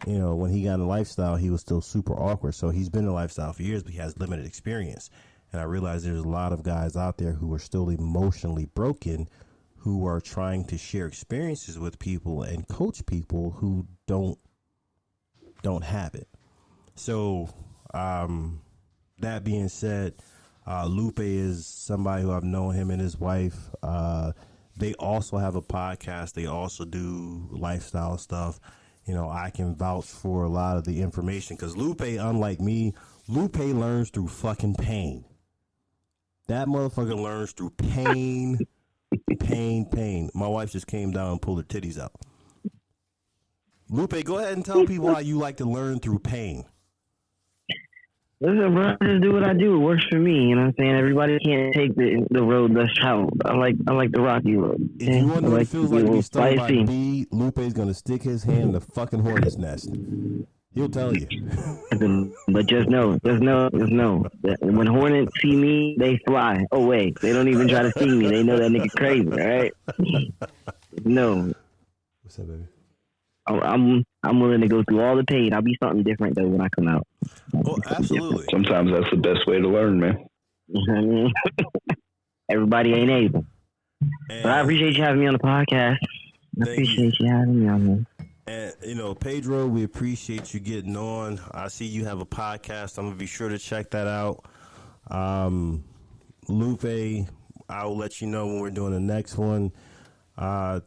when he got in the lifestyle, he was still super awkward. So he's been in the lifestyle for years, but he has limited experience. And I realize there's a lot of guys out there who are still emotionally broken, who are trying to share experiences with people and coach people who don't have it. So, that being said, Lupe is somebody who I've known, him and his wife. They also have a podcast. They also do lifestyle stuff. I can vouch for a lot of the information, because Lupe, unlike me, Lupe learns through fucking pain. That motherfucker learns through pain, pain. My wife just came down and pulled her titties out. Lupe, go ahead and tell people why you like to learn through pain. Listen, bro, I just do what I do. It works for me. You know what I'm saying? Everybody can't take the road less traveled. I like the rocky road. If you want to know what it feels like to be stung by a bee, Lupe's going to stick his hand in the fucking hornet's nest. He'll tell you. But just know that when hornets see me, they fly away. They don't even try to see me. They know that nigga crazy, all right? No. What's up, baby? I'm willing to go through all the pain. I'll be something different, though, when I come out. Oh, absolutely. Sometimes that's the best way to learn, man. Everybody ain't able. But I appreciate you having me on the podcast. I appreciate you having me on here. And, Pedro, we appreciate you getting on. I see you have a podcast. I'm going to be sure to check that out. Lupe, I will let you know when we're doing the next one.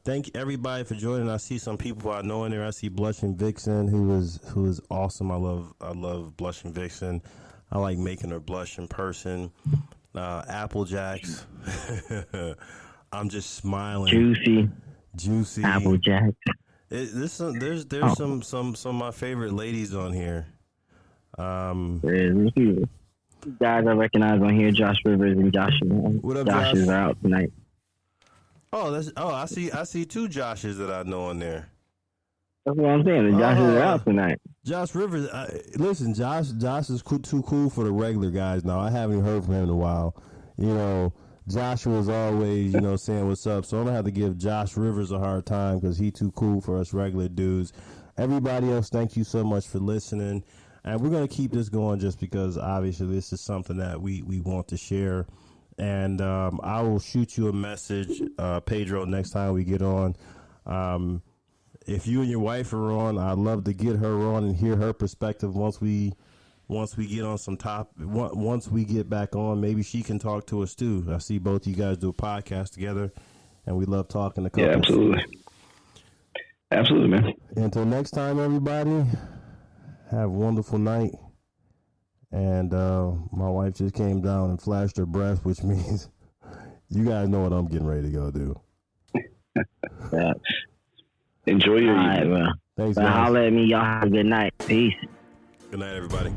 Thank everybody for joining. I see some people I know in there. I see Blushing Vixen, who is awesome. I love Blushing Vixen. I like making her blush in person. Applejacks. I'm just smiling. Juicy. Applejacks. There's some of my favorite ladies on here. Guys I recognize on here, Josh Rivers and Joshua. What up, Josh? Joshes are out tonight. I see two Joshes that I know on there. That's what I'm saying. The Joshes are out tonight. Josh Rivers, listen, Josh is too cool for the regular guys now. I haven't heard from him in a while. Joshua's always, saying what's up. So I'm gonna have to give Josh Rivers a hard time because he too cool for us regular dudes. Everybody else, thank you so much for listening. And we're gonna keep this going just because obviously this is something that we want to share. And I will shoot you a message, Pedro, next time we get on. If you and your wife are on, I'd love to get her on and hear her perspective once we get on some once we get back on. Maybe she can talk to us too. I see both you guys do a podcast together, and we love talking to couples. Yeah, absolutely, man. Until next time, everybody, have a wonderful night. And my wife just came down and flashed her breath, which means you guys know what I'm getting ready to go do. Yeah. Enjoy your evening. Thanks, guys. Holler at me. Y'all have a good night. Peace. Good night, everybody.